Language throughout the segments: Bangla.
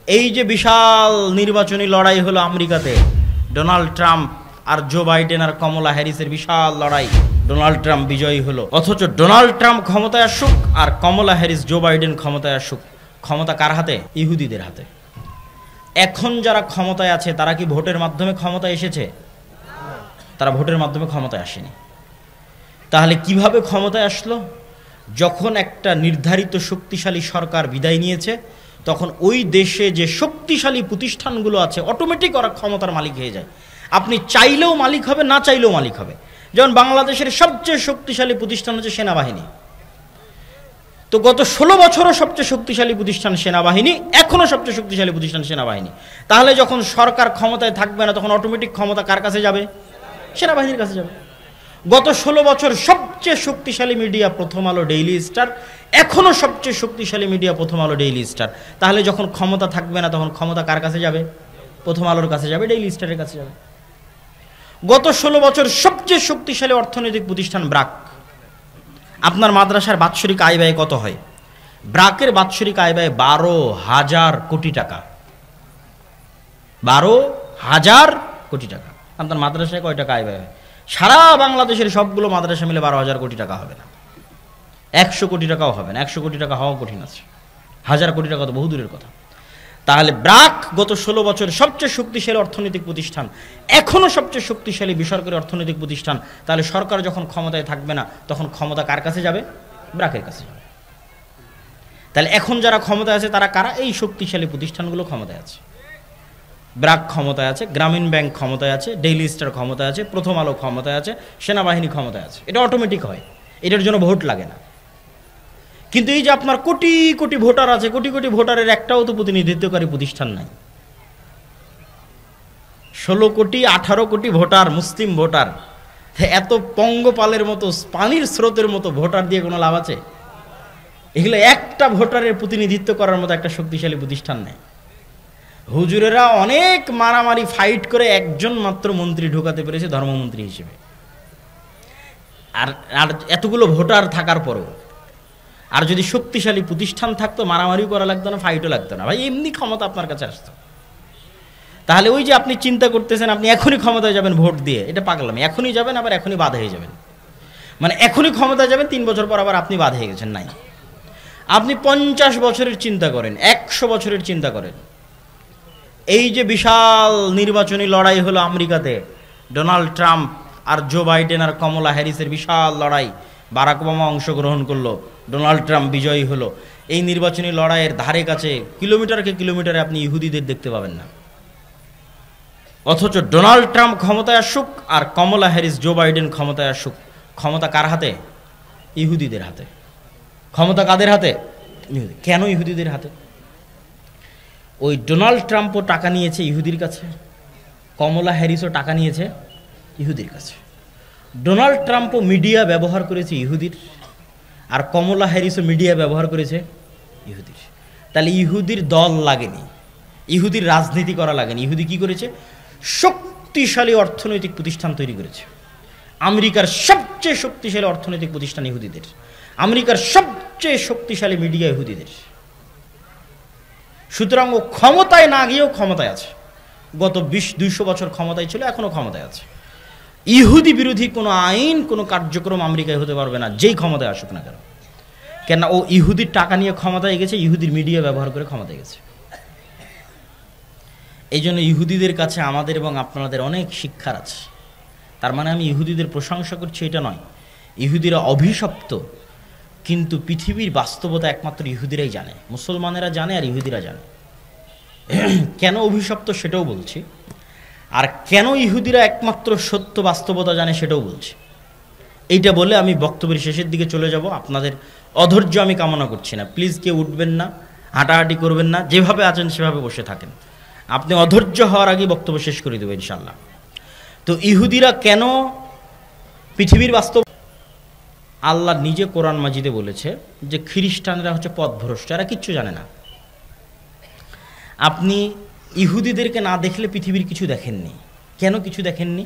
এই যে বিশাল নির্বাচনী লড়াই হলো আমেরিকাতে, ডোনাল্ড ট্রাম্প আর জো বাইডেন আর কমলা হ্যারিসের বিশাল লড়াই, ডোনাল্ড ট্রাম্প বিজয়ী হলো। অথচ ডোনাল্ড ট্রাম্প ক্ষমতায় আসুক আর কমলা হ্যারিস জো বাইডেন ক্ষমতায় আসুক, ক্ষমতা কার হাতে? ইহুদিদের হাতে। এখন যারা ক্ষমতায় আছে তারা কি ভোটের মাধ্যমে ক্ষমতায় এসেছে? তারা ভোটের মাধ্যমে ক্ষমতায় আসেনি। তাহলে কিভাবে ক্ষমতায় আসলো? যখন একটা নির্ধারিত শক্তিশালী সরকার বিদায় নিয়েছে, তখন ওই দেশে যে শক্তিশালী প্রতিষ্ঠানগুলো আছে অটোমেটিক ওরা ক্ষমতার মালিক হয়ে যায়। আপনি চাইলেও মালিক হবে, না চাইলেও মালিক হবে। যেমন বাংলাদেশের সবচেয়ে শক্তিশালী প্রতিষ্ঠান হচ্ছে সেনাবাহিনী। তো গত 16 বছরও সবচেয়ে শক্তিশালী প্রতিষ্ঠান সেনাবাহিনী, এখনও সবচেয়ে শক্তিশালী প্রতিষ্ঠান সেনাবাহিনী। তাহলে যখন সরকার ক্ষমতায় থাকবে না, তখন অটোমেটিক ক্ষমতা কার কাছে যাবে? সেনাবাহিনীর কাছে যাবে। গত 16 বছর সবচেয়ে শক্তিশালী মিডিয়া প্রথম আলো, ডেইলি স্টার, এখনও সবচেয়ে শক্তিশালী মিডিয়া প্রথম আলো, ডেইলি স্টার। তাহলে যখন ক্ষমতা থাকবে না, তখন ক্ষমতা কার কাছে যাবে? প্রথম আলোর কাছে যাবে, ডেইলি স্টারের কাছে যাবে। গত 16 বছর সবচেয়ে শক্তিশালী অর্থনৈতিক প্রতিষ্ঠান ব্রাক। আপনার মাদ্রাসার বাৎসরিক আয় ব্যয় কত হয়? ব্রাকের বাৎসরিক আয় ব্যয় 12,000 কোটি টাকা। 12,000 কোটি টাকা। আপনার মাদ্রাসায় কয় টাকা আয় ব্যয় হয়? সারা বাংলাদেশের সবগুলো মাদ্রাসা মিলে 12,000 কোটি টাকা হবে না, 100 কোটি টাকাও হবে না। 100 কোটি টাকা হওয়া কঠিন আছে, 1000 কোটি টাকা তো বহু দূরের কথা। তাহলে ব্রাক গত 16 বছর সবচেয়ে শক্তিশালী অর্থনৈতিক প্রতিষ্ঠান, এখনও সবচেয়ে শক্তিশালী বেসরকারি অর্থনৈতিক প্রতিষ্ঠান। তাহলে সরকার যখন ক্ষমতায় থাকবে না, তখন ক্ষমতা কার কাছে যাবে? ব্রাকের কাছে যাবে। তাহলে এখন যারা ক্ষমতায় আছে তারা কারা? এই শক্তিশালী প্রতিষ্ঠানগুলো ক্ষমতায় আছে। ব্রাক ক্ষমতায় আছে, গ্রামীণ ব্যাংক ক্ষমতায় আছে, ডেইলি স্টার ক্ষমতায় আছে, প্রথম আলো ক্ষমতায় আছে, সেনাবাহিনী ক্ষমতায় আছে। এটা অটোমেটিক হয়, এটার জন্য ভোট লাগে না। কিন্তু এই যে আপনার কোটি কোটি ভোটার আছে, কোটি কোটি ভোটারের একটাও তো প্রতিনিধিত্বকারী প্রতিষ্ঠান নাই। 16 কোটি 18 কোটি ভোটার, মুসলিম ভোটার, এত পঙ্গপালের মতো পানির স্রোতের মতো ভোটার দিয়ে কোনো লাভ আছে? এগুলো একটা ভোটারের প্রতিনিধিত্ব করার মতো একটা শক্তিশালী প্রতিষ্ঠান নেই। হুজুরেরা অনেক মারামারি ফাইট করে একজন মাত্র মন্ত্রী ঢোকাতে পেরেছে ধর্মমন্ত্রী হিসেবে। আর এতগুলো ভোটার থাকার পরও, আর যদি শক্তিশালী প্রতিষ্ঠান থাকতো, মারামারিও করা লাগতো না, ফাইটও লাগতো না ভাই, এমনি ক্ষমতা আপনার কাছে আসতো। তাহলে ওই যে আপনি চিন্তা করতেছেন আপনি এখনই ক্ষমতায় যাবেন ভোট দিয়ে, এটা পাগলামি। এখনই যাবেন, আবার এখনই বাদ হয়ে যাবেন। মানে এখনই ক্ষমতায় যাবেন, 3 বছর পর আবার আপনি বাদ হয়ে গেছেন। নাই, আপনি 50 বছরের চিন্তা করেন, 100 বছরের চিন্তা করেন। এই যে বিশাল নির্বাচনী লড়াই হলো আমেরিকাতে, ডোনাল্ড ট্রাম্প আর জো বাইডেন আর কমলা হ্যারিসের বিশাল লড়াই, বারাক ওবামা অংশগ্রহণ করলো, ডোনাল্ড ট্রাম্প বিজয়ী হলো। এই নির্বাচনী লড়াইয়ের ধারে কাছে কিলোমিটারকে কিলোমিটারে আপনি ইহুদিদের দেখতে পাবেন না। অথচ ডোনাল্ড ট্রাম্প ক্ষমতায় আসুক আর কমলা হ্যারিস জো বাইডেন ক্ষমতায় আসুক, ক্ষমতা কার হাতে? ইহুদিদের হাতে। ক্ষমতা কাদের হাতে? কেন ইহুদিদের হাতে? ওই ডোনাল্ড ট্রাম্পও টাকা নিয়েছে ইহুদির কাছে, কমলা হ্যারিসও টাকা নিয়েছে ইহুদির কাছে। ডোনাল্ড ট্রাম্পও মিডিয়া ব্যবহার করেছে ইহুদির, আর কমলা হ্যারিসও মিডিয়া ব্যবহার করেছে ইহুদির। তাহলে ইহুদির দল লাগেনি, ইহুদির রাজনীতি করা লাগেনি। ইহুদি কি করেছে? শক্তিশালী অর্থনৈতিক প্রতিষ্ঠান তৈরি করেছে। আমেরিকার সবচেয়ে শক্তিশালী অর্থনৈতিক প্রতিষ্ঠান ইহুদিদের, আমেরিকার সবচেয়ে শক্তিশালী মিডিয়া ইহুদিদের। সুতরাং ও ক্ষমতায় না গিয়েও ক্ষমতায় আছে। গত 200 বছর ক্ষমতায় ছিল, এখনো ক্ষমতায় আছে। ইহুদি বিরোধী কোনো আইন, কোনো কার্যক্রম আমেরিকায় হতে পারবে না, যেই ক্ষমতায় আসুক না কেন। কেন? ও ইহুদির টাকা নিয়ে ক্ষমতায় গেছে, ইহুদির মিডিয়া ব্যবহার করে ক্ষমতায় গেছে। এই জন্য ইহুদিদের কাছে আমাদের এবং আপনাদের অনেক শিক্ষার আছে। তার মানে আমি ইহুদিদের প্রশংসা করছি এটা নয়। ইহুদিরা অভিশপ্ত, কিন্তু পৃথিবীর বাস্তবতা একমাত্র ইহুদিরাই জানে, মুসলমানেরা জানে আর ইহুদিরা জানে। কেন অভিশপ্ত সেটাও বলছি, আর কেন ইহুদিরা একমাত্র সত্য বাস্তবতা জানে সেটাও বলছি। এইটা বলে আমি বক্তব্যের শেষের দিকে চলে যাব। আপনাদের অধৈর্য আমি কামনা করছি না, প্লিজ কেউ উঠবেন না, হাঁটাহাঁটি করবেন না, যেভাবে আছেন সেভাবে বসে থাকেন। আপনি অধৈর্য হওয়ার আগে বক্তব্য শেষ করে দেবো ইনশাল্লাহ। তো ইহুদিরা কেন পৃথিবীর বাস্তব, আল্লাহ নিজে কোরআন মাজিদে বলেছে যে খ্রিস্টানরা হচ্ছে পথভ্রষ্ট, এরা কিচ্ছু জানে না। আপনি ইহুদিদেরকে না দেখলে পৃথিবীর কিছু দেখেননি। কেন কিছু দেখেননি?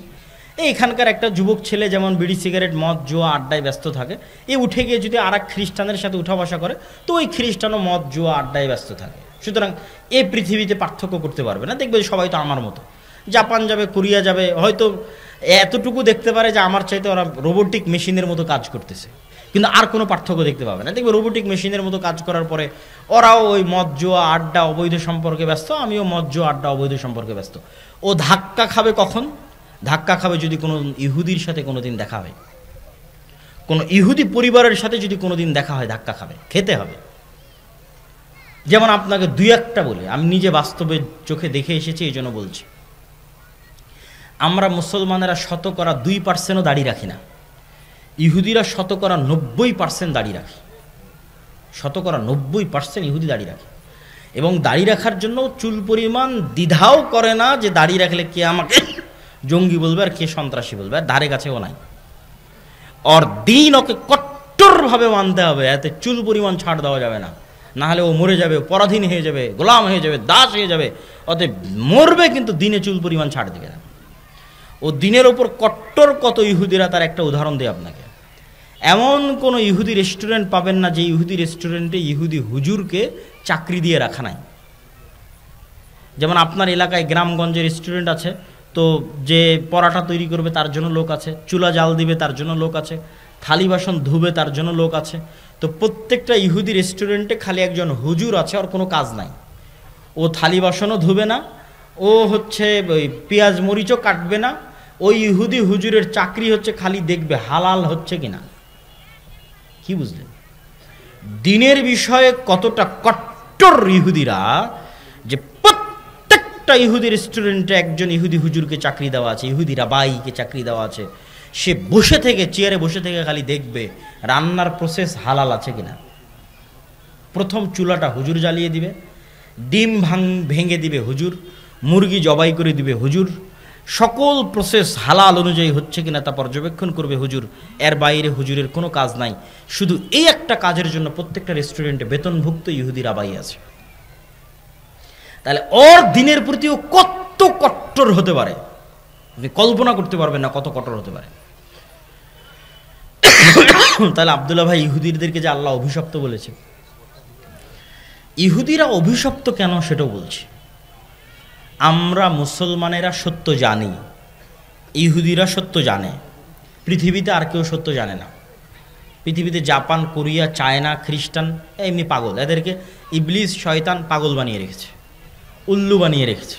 এখানকার একটা যুবক ছেলে যেমন বিড়ি সিগারেট মদ জুয়া আড্ডায় ব্যস্ত থাকে, এ উঠে গিয়ে যদি আর এক খ্রিস্টানের সাথে উঠা বসা করে, তো ওই খ্রিস্টানও মদ জুয়া আড্ডায় ব্যস্ত থাকে। সুতরাং এই পৃথিবীতে পার্থক্য করতে পারবে না, দেখবে সবাই তো আমার মতো, জাপান যাবে, কোরিয়া যাবে, হয়তো এতটুকু দেখতে পারে যে আমার চাইতে ওরা রোবোটিক মেশিনের মতো কাজ করতেছে, কিন্তু আর কোনো পার্থক্য দেখতে পাবে না। দেখবে রোবোটিক মেশিনের মতো কাজ করার পরে ওরাও ওই মদ জুয়া আড্ডা অবৈধ সম্পর্কে ব্যস্ত, আমিও মদ জুয়া আড্ডা অবৈধ সম্পর্কে ব্যস্ত। ও ধাক্কা খাবে কখন? ধাক্কা খাবে যদি কোনো ইহুদির সাথে কোনো দিন দেখা হয়, কোনো ইহুদি পরিবারের সাথে যদি কোনো দিন দেখা হয়, ধাক্কা খাবে, খেতে হবে। যেমন আপনাকে দুই একটা বলি, আমি নিজে বাস্তবে চোখে দেখে এসেছি, এই জন্য বলছি। আমরা মুসলমানেরা 2% দাড়ি রাখি না, ইহুদিরা 90% দাড়ি রাখে। 90% ইহুদি দাড়ি রাখে, এবং দাড়ি রাখার জন্য চুল পরিমাণ দ্বিধাও করে না যে দাড়ি রাখলে কে আমাকে জঙ্গি বলবে আর কে সন্ত্রাসী বলবে, আর ধারে কাছেও নাই। ওর দিন ওকে কট্টরভাবে মানতে হবে, এতে চুল পরিমাণ ছাড় দেওয়া যাবে না, না হলে ও মরে যাবে, পরাধীন হয়ে যাবে, গোলাম হয়ে যাবে, দাস হয়ে যাবে। অতএব মরবে কিন্তু দিনে চুল পরিমাণ ছাড় দেবে না। ও দিনের ওপর কট্টর কত ইহুদিরা, তার একটা উদাহরণ দিই আপনাকে। এমন কোনো ইহুদি রেস্টুরেন্ট পাবেন না যে ইহুদি রেস্টুরেন্টে ইহুদি হুজুরকে চাকরি দিয়ে রাখা নাই। যেমন আপনার এলাকায় গ্রামগঞ্জে রেস্টুরেন্ট আছে, তো যে পরাটা তৈরি করবে তার জন্য লোক আছে, চুলা জাল দিবে তার জন্য লোক আছে, থালি বাসন ধুবে তার জন্য লোক আছে। তো প্রত্যেকটা ইহুদি রেস্টুরেন্টে খালি একজন হুজুর আছে, ওর কোনো কাজ নাই। ও থালি বাসনও ধুবে না, ও হচ্ছে ওই পেঁয়াজ মরিচও কাটবে না। ওই ইহুদি হুজুরের চাকরি হচ্ছে খালি দেখবে হালাল হচ্ছে কিনা। কি বুঝলেন? দিনের বিষয়ে কতটা কট্টর ইহুদিরা, যে প্রত্যেকটা ইহুদি রেস্টুরেন্টে একজন ইহুদি হুজুরকে চাকরি দেওয়া আছে, ইহুদি রাবাইকে চাকরি দেওয়া আছে। সে বসে থেকে, চেয়ারে বসে থেকে খালি দেখবে রান্নার প্রসেস হালাল আছে কিনা। প্রথম চুলাটা হুজুর জ্বালিয়ে দিবে, ডিম ভেঙে দিবে হুজুর, মুরগি জবাই করে দিবে হুজুর, সকল প্রসেস হালাল অনুযায়ী হচ্ছে কিনা তা পর্যবেক্ষণ করবে হুজুর। এর বাইরে হুজুরের কোনো কাজ নাই। শুধু এই একটা কাজের জন্য প্রত্যেকটা রেস্টুরেন্টে বেতনভুক্ত ইহুদি রাবাই আছে। তাহলে ওর দিনের প্রতিও কত কট্টর হতে পারে, আপনি কল্পনা করতে পারবেন না কত কঠোর হতে পারে। তাহলে আব্দুল্লাহ ভাই, ইহুদিদেরকে যে আল্লাহ অভিশপ্ত বলেছে, ইহুদিরা অভিশপ্ত কেন সেটাও বলছি। আমরা মুসলমানেরা সত্য জানি, ইহুদিরা সত্য জানে, পৃথিবীতে আর কেউ সত্য জানে না। পৃথিবীতে জাপান, কোরিয়া, চায়না, খ্রিস্টান এমনি পাগল, এদেরকে ইবলিস শয়তান পাগল বানিয়ে রেখেছে, উল্লু বানিয়ে রেখেছে।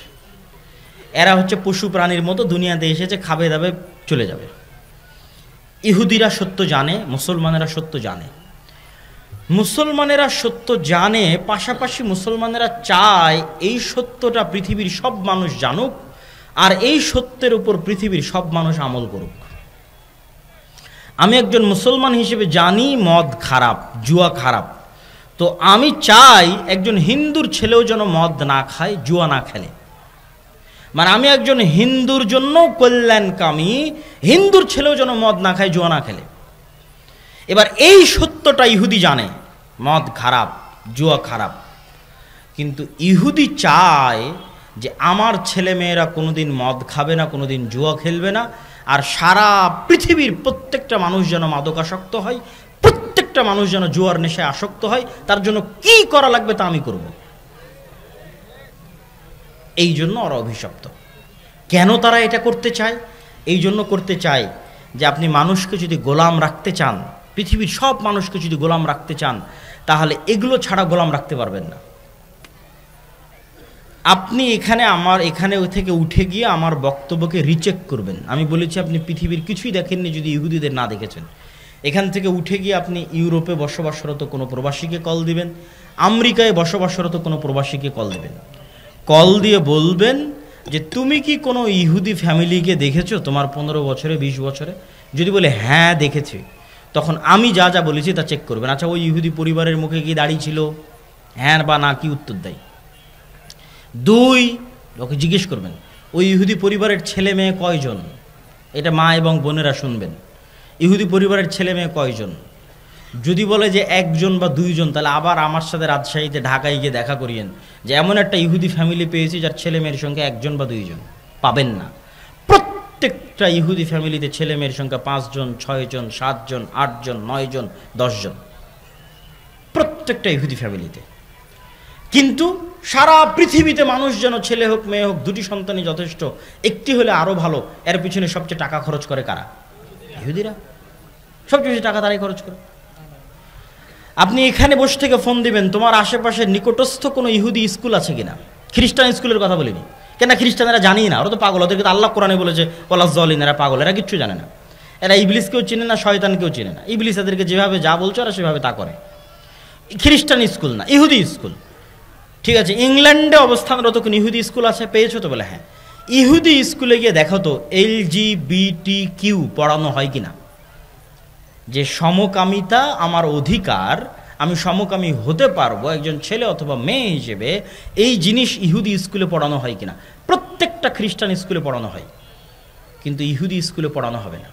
এরা হচ্ছে পশু প্রাণীর মতো, দুনিয়াতে এসেছে, খাবে দাবে চলে যাবে। ইহুদিরা সত্য জানে, মুসলমানেরা সত্য জানে। মুসলমানেরা সত্য জানে, পাশাপাশি মুসলমানেরা চায় এই সত্যটা পৃথিবীর সব মানুষ জানুক, আর এই সত্যের উপর পৃথিবীর সব মানুষ আমল করুক। আমি একজন মুসলমান হিসেবে জানি মদ খারাপ, জুয়া খারাপ, তো আমি চাই একজন হিন্দুর ছেলেও যেন মদ না খায়, জুয়া না খেলে। মানে আমি একজন হিন্দুর জন্য কল্যাণকামী, হিন্দুর ছেলেও যেন মদ না খায়, জুয়া না খেলে। এবার এই সত্যটা ইহুদি জানে, মদ খারাপ, জুয়া খারাপ, কিন্তু ইহুদি চায় যে আমার ছেলে মেয়েরা কোনোদিন মদ খাবে না, কোনোদিন জুয়া খেলবে না, আর সারা পৃথিবীর প্রত্যেকটা মানুষ যেন মাদকাসক্ত হয়, প্রত্যেকটা মানুষ যেন জুয়ার নেশায় আসক্ত হয়। তার জন্য কি করা লাগবে তা আমি করব। এই জন্য ওরা অভিশপ্ত। কেন তারা এটা করতে চায়? এই জন্য করতে চায় যে আপনি মানুষকে যদি গোলাম রাখতে চান, পৃথিবীর সব মানুষকে যদি গোলাম রাখতে চান, তাহলে এগুলো ছাড়া গোলাম রাখতে পারবেন না। আপনি এখানে থেকে উঠে গিয়ে আমার বক্তব্যকে রিচেক করবেন। আমি বলেছি আপনি পৃথিবীর কিছুই দেখেননি যদি ইহুদিদের না দেখেছেন। এখান থেকে উঠে গিয়ে আপনি ইউরোপে বসবাসরত কোনো প্রবাসীকে কল দিবেন, আমেরিকায় বসবাসরত কোনো প্রবাসীকে কল দিবেন। কল দিয়ে বলবেন যে তুমি কি কোনো ইহুদি ফ্যামিলিকে দেখেছো তোমার 15 বছরে, 20 বছরে? যদি বলে হ্যাঁ দেখেছি, তখন আমি যা যা বলেছি তা চেক করবেন। আচ্ছা, ওই ইহুদি পরিবারের মুখে কি দাড়ি ছিল? হ্যাঁ বা না, কি উত্তর দেয়। 2, ওকে জিজ্ঞেস করবেন ওই ইহুদি পরিবারের ছেলে মেয়ে কয়জন? এটা মা এবং বোনেরা শুনবেন। ইহুদি পরিবারের ছেলে মেয়ে কয়জন? যদি বলে যে 1জন বা 2জন, তাহলে আবার আমার সাথে রাজশাহীতে, ঢাকায় গিয়ে দেখা করিয়েন যে এমন একটা ইহুদি ফ্যামিলি পেয়েছি যার ছেলে মেয়ের সংখ্যা 1জন বা 2জন। পাবেন না। প্রত্যেকটা ইহুদি ফ্যামিলিতে ছেলে মেয়ের সংখ্যা 5জন, 6জন, 7জন, 8জন, 9জন, 10জন, প্রত্যেকটা ইহুদি ফ্যামিলিতে। কিন্তু সারা পৃথিবীতে মানুষ যেন ছেলে হোক মেয়ে হোক দুটি সন্তানই যথেষ্ট, একটি হলে আরও ভালো, এর পিছনে সবচেয়ে টাকা খরচ করে কারা? ইহুদিরা। সবচেয়ে বেশি টাকা তারাই খরচ করে। আপনি এখানে বসে থেকে ফোন দিবেন, তোমার আশেপাশে নিকটস্থ কোনো ইহুদি স্কুল আছে কিনা? খ্রিস্টান স্কুলের কথা বলিনি, কেন খ্রিস্টানেরা জানি না, ওরা তো পাগল, ওদেরকে তো আল্লাহ কোরআনে বলেছে ওয়ালাজ জালিন, এরা পাগল, এরা কিচ্ছু জানে না, এরা ইবলিসকেও চিনে না, শয়তানকেও চিনে না। ইবলিস এদেরকে যেভাবে যা বলছে ওরা সেভাবে তা করে। খ্রিস্টান স্কুল না, ইহুদি স্কুল। ঠিক আছে, ইংল্যান্ডে অবস্থানরত কোন ইহুদি স্কুল আছে? পেয়েছো তো? বলে হ্যাঁ। ইহুদি স্কুলে গিয়ে দেখো তো LGBTQ পড়ানো হয় কিনা, যে সমকামিতা আমার অধিকার, আমি সমকামী হতে পারবো একজন ছেলে অথবা মেয়ে হিসেবে, এই জিনিস ইহুদি স্কুলে পড়ানো হয় কিনা? প্রত্যেকটা খ্রিস্টান স্কুলে পড়ানো হয়, কিন্তু ইহুদি স্কুলে পড়ানো হবে না।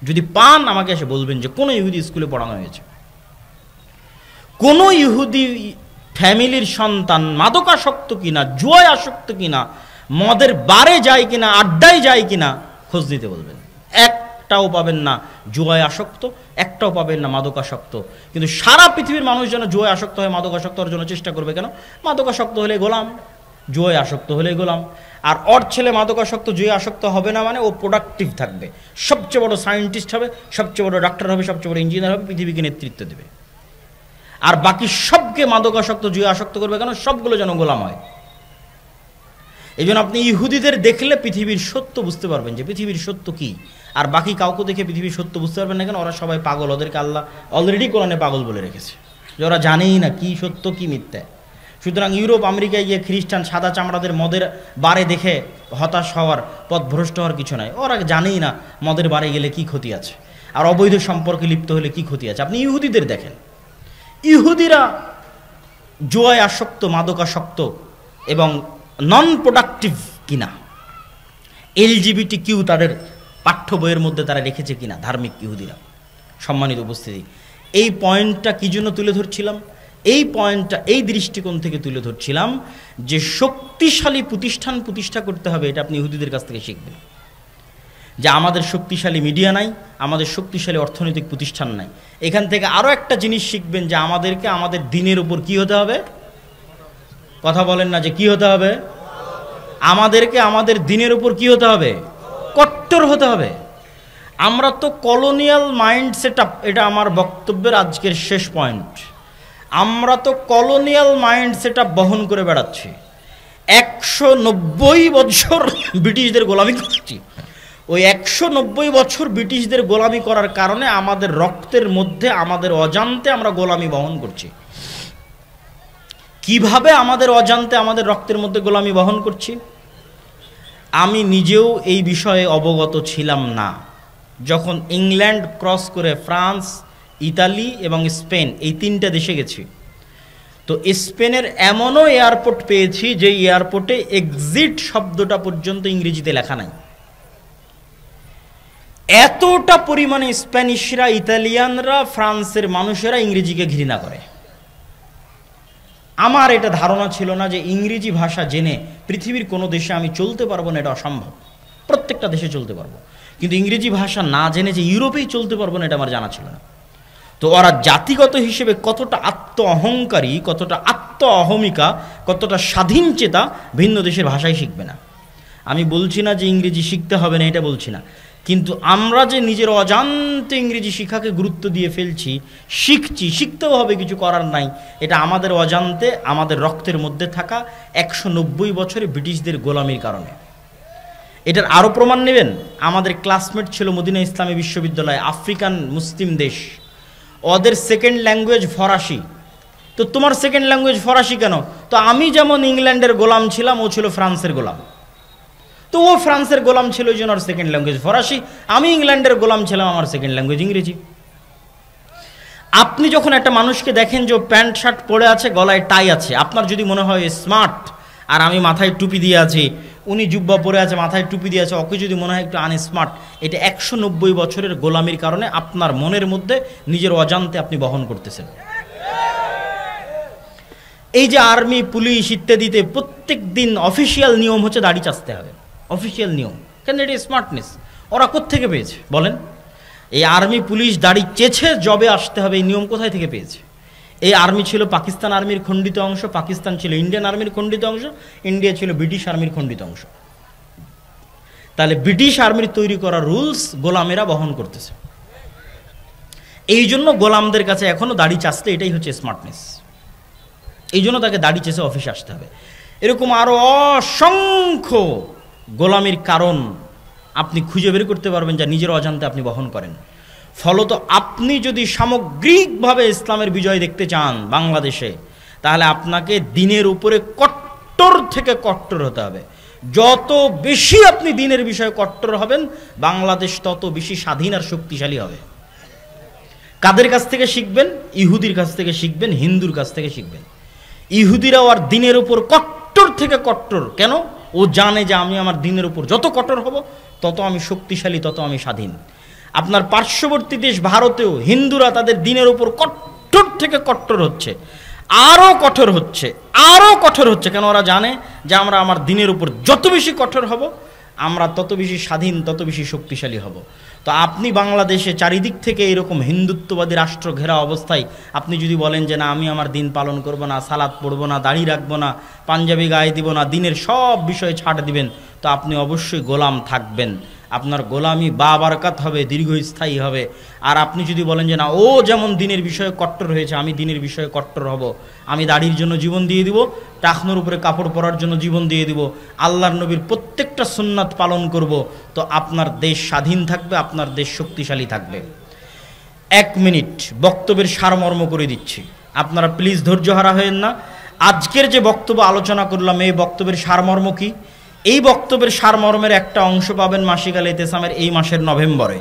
যদি পান আমাকে এসে বলবেন যে কোন ইহুদি স্কুলে পড়ানো হয়েছে। কোন ইহুদি ফ্যামিলির সন্তান মাদকাসক্ত কিনা, জুয়ায় আসক্ত কিনা, মদের বারে যায় কিনা, আড্ডায় যায় কিনা খোঁজ দিতে বলবেন, একটাও পাবেন না জুয়ায় আসক্ত, একটাও পাবেন না মাদকাসক্ত। কিন্তু সারা পৃথিবীর মানুষ যেন জুয়ায় আসক্ত হয়, মাদকাসক্ত হওয়ার জন্য চেষ্টা করবে। কেন? মাদকাসক্ত হলে গোলাম, জুয়ায় আসক্ত হলে গোলাম। আর ওর ছেলে মাদকাসক্ত জুয়ে আসক্ত হবে না মানে ও প্রোডাক্টিভ থাকবে, সবচেয়ে বড় সায়েন্টিস্ট হবে, সবচেয়ে বড় ডাক্তার হবে, সবচেয়ে বড় ইঞ্জিনিয়ার হবে, পৃথিবীকে নেতৃত্ব দেবে। আর বাকি সবকে মাদকাসক্ত জুয়ে আসক্ত করবে কেন? সবগুলো যেন গোলাম হয়। এই জন্য আপনি ইহুদিদের দেখলে পৃথিবীর সত্য বুঝতে পারবেন যে পৃথিবীর সত্য কি। আর বাকি কাউকে দেখে পৃথিবীর সত্য বুঝতে পারবেন না কেন? ওরা সবাই পাগল, ওদেরকে আল্লাহ অলরেডি কোরআনে পাগল বলে রেখেছে, যে ওরা জানেই না কি সত্য কি মিথ্যা। সুতরাং ইউরোপ আমেরিকায় গিয়ে খ্রিস্টান সাদা চামড়াদের মদের বারে দেখে হতাশ হওয়ার, পথভ্রষ্ট হওয়ার কিছু নাই। ওরা জানেই না মদের বারে গেলে কি ক্ষতি আছে, আর অবৈধ সম্পর্কে লিপ্ত হলে কি ক্ষতি আছে। আপনি ইহুদিদের দেখেন, ইহুদিরা জুয়ায় আসক্ত, মাদকাসক্ত এবং নন প্রোডাক্টিভ কিনা, LGBTQ তাদের পাঠ্য বইয়ের মধ্যে তারা রেখেছে কিনা ধার্মিক ইহুদিরা। সম্মানিত উপস্থিতি, এই পয়েন্টটা কি জন্য তুলে ধরছিলাম? এই পয়েন্টটা এই দৃষ্টিকোণ থেকে তুলে ধরছিলাম যে শক্তিশালী প্রতিষ্ঠান প্রতিষ্ঠা করতে হবে, এটা আপনি ইহুদিদের কাছ থেকে শিখবেন। যে আমাদের শক্তিশালী মিডিয়া নাই, আমাদের শক্তিশালী অর্থনৈতিক প্রতিষ্ঠান নাই। এখান থেকে আরও একটা জিনিস শিখবেন যে আমাদেরকে আমাদের দিনের উপর কি হতে হবে? কথা বলেন না যে কি হতে হবে? আমাদেরকে আমাদের দিনের উপর কি হতে হবে? কট্টর হতে হবে। আমরা তো কলোনিয়াল মাইন্ড সেট আপ, এটা আমার বক্তব্যের আজকের শেষ পয়েন্ট। আমরা তো কলোনিয়াল মাইন্ড সেট আপ বহন করে বেড়াচ্ছি। 190 বছর ব্রিটিশদের গোলামি করছি। ওই 190 বছর ব্রিটিশদের গোলামি করার কারণে আমাদের রক্তের মধ্যে, আমাদের অজান্তে আমরা গোলামি বহন করছি। কিভাবে আমাদের অজান্তে আমাদের রক্তের মধ্যে গোলামি বহন করছি? আমি নিজেও এই বিষয়ে অবগত ছিলাম না। যখন ইংল্যান্ড ক্রস করে ফ্রান্স, ইতালি এবং স্পেন, এই 3টে দেশে গেছি, তো স্পেনের এমনও এয়ারপোর্ট পেয়েছি যে এয়ারপোর্টে এক্সিট শব্দটা পর্যন্ত ইংরেজিতে লেখা নাই। এতটা পরিমাণে স্প্যানিশরা, ইতালিয়ানরা, ফ্রান্সের মানুষেরা ইংরেজিকে ঘৃণা করে। আমার এটা ধারণা ছিল না যে ইংরেজি ভাষা জেনে পৃথিবীর কোনো দেশে আমি চলতে পারবো না, এটা অসম্ভব। প্রত্যেকটা দেশে চলতে পারবো, কিন্তু ইংরেজি ভাষা না জেনে যে ইউরোপেই চলতে পারবো না, এটা আমার জানা ছিল না। তো ওরা জাতিগত হিসেবে কতটা আত্ম অহংকারী, কতটা আত্ম অহমিকা, কতটা স্বাধীন চেতা, ভিন্ন দেশের ভাষাই শিখবে না। আমি বলছি না যে ইংরেজি শিখতে হবে না, এটা বলছি না, কিন্তু আমরা যে নিজের অজান্তে ইংরেজি শিক্ষাকে গুরুত্ব দিয়ে ফেলছি, শিখছি, শিখতেও হবে, কিছু করার নাই। এটা আমাদের অজান্তে, আমাদের রক্তের মধ্যে থাকা 190 বছরে ব্রিটিশদের গোলামির কারণে। এটার আরও প্রমাণ নেবেন, আমাদের ক্লাসমেট ছিল মদিনা ইসলামী বিশ্ববিদ্যালয়, আফ্রিকান মুসলিম দেশ, ওদের সেকেন্ড ল্যাঙ্গুয়েজ ফরাসি। তো তোমার সেকেন্ড ল্যাঙ্গুয়েজ ফরাসি কেন? তো আমি যেমন ইংল্যান্ডের গোলাম ছিলাম, ও ছিল ফ্রান্সের গোলাম। তো ও ফ্রান্সের গোলাম ছিল, ওই জন্য ওর সেকেন্ড ল্যাঙ্গুয়েজ ফরাসি। আমি ইংল্যান্ডের গোলাম ছিলাম, আমার সেকেন্ড ল্যাঙ্গুয়েজ ইংরেজি। আপনি যখন একটা মানুষকে দেখেন যে ও প্যান্ট শার্ট পরে আছে, গলায় টাই আছে, আপনার যদি মনে হয় স্মার্ট, আর আমি মাথায় টুপি দিয়ে আছি, উনি জুব্বা পরে আছে, মাথায় টুপি দিয়ে আছে, ওকে যদি মনে হয় একটু আনস্মার্ট, এটা 190 বছরের গোলামির কারণে আপনার মনের মধ্যে নিজের অজান্তে আপনি বহন করতেছেন। এই যে আর্মি, পুলিশ ইত্যাদিতে প্রত্যেক দিন অফিসিয়াল নিয়ম হচ্ছে দাড়ি চাচতে হবে, অফিসিয়াল নিয়ম। কেন? এটা স্মার্টনেস। ওরা কোত্থেকে পেয়েছে বলেন? এই আর্মি পুলিশ দাড়ি চেছে জবে আসতে হবে, এই নিয়ম কোথায় থেকে পেয়েছে? এই আর্মি ছিল পাকিস্তান আর্মির খণ্ডিত অংশ, পাকিস্তান ছিল ইন্ডিয়ান আর্মির খণ্ডিত অংশ, ইন্ডিয়া ছিল ব্রিটিশ আর্মির খণ্ডিত অংশ। তাহলে ব্রিটিশ আর্মির তৈরি করা রুলস গোলামেরা বহন করতেছে। এই জন্য গোলামদের কাছে এখনো দাড়ি চাচতে এটাই হচ্ছে স্মার্টনেস। এই জন্য তাকে দাড়ি চেষে অফিসে আসতে হবে। এরকম আরো অসংখ্য গোলামির কারণ আপনি খুঁজে বের করতে পারবেন যা নিজের অজান্তে আপনি বহন করেন। ফলত আপনি যদি সামগ্রিকভাবে ইসলামের বিজয় দেখতে চান বাংলাদেশে, তাহলে আপনাকে দিনের উপরে কট্টর থেকে কট্টর হতে হবে। যত বেশি আপনি দিনের বিষয়ে কট্টর হবেন, বাংলাদেশ তত বেশি স্বাধীন আর শক্তিশালী হবে। কাদের কাছ থেকে শিখবেন? ইহুদির কাছ থেকে শিখবেন, হিন্দুর কাছ থেকে শিখবেন। ইহুদিরাও আর দিনের উপর কট্টর থেকে কট্টর। কেন? ও জানে যে আমি আমার দিনের উপর যত কঠোর হব তত আমি শক্তিশালী, তত আমি স্বাধীন। আপনার পার্শ্ববর্তী দেশ ভারতেও হিন্দুরা তাদের দিনের উপর কট্টর থেকে কট্টর হচ্ছে, আরও কঠোর হচ্ছে, আরও কঠোর হচ্ছে। কেন? ওরা জানে যে আমরা আমার দিনের উপর যত বেশি কঠোর হব, আমরা তত বেশি স্বাধীন, তত বেশি শক্তিশালী হব। তো আপনি বাংলাদেশে চারিদিক থেকে এরকম হিন্দুত্ববাদী রাষ্ট্র ঘেরা অবস্থায় আপনি যদি বলেন যে না আমি আমার দিন পালন করব না, সালাত পড়ব না, দাড়ি রাখবো না, পাঞ্জাবি গায়ে দিব না, দিনের সব বিষয়ে ছাড় দিবেন, তো আপনি অবশ্যই গোলাম থাকবেন। আপনার গোলামি বাবারকাত হবে, দীর্ঘস্থায়ী হবে। আর আপনি যদি বলেন যে না ও যেমন দিনের বিষয়ে কট্টর হয়েছে, আমি দিনের বিষয়ে কট্টর হব, আমি দাড়ির জন্য জীবন দিয়ে দিব, টাকনোর উপরে কাপড় পরার জন্য জীবন দিয়ে দিব, আল্লাহর নবীর প্রত্যেকটা সুন্নাত পালন করব, তো আপনার দেশ স্বাধীন থাকবে, আপনার দেশ শক্তিশালী থাকবে। 1 মিনিট বক্তব্যের সারমর্ম করে দিচ্ছি, আপনারা প্লিজ ধৈর্য হারা হয়েন না। আজকের যে বক্তব্য আলোচনা করলাম, এই বক্তব্যের সারমর্ম কি? এই বক্তব্যের সারমর্মের একটা অংশ পাবেন মাসিক আল ইতিসামের এই মাসের নভেম্বরে,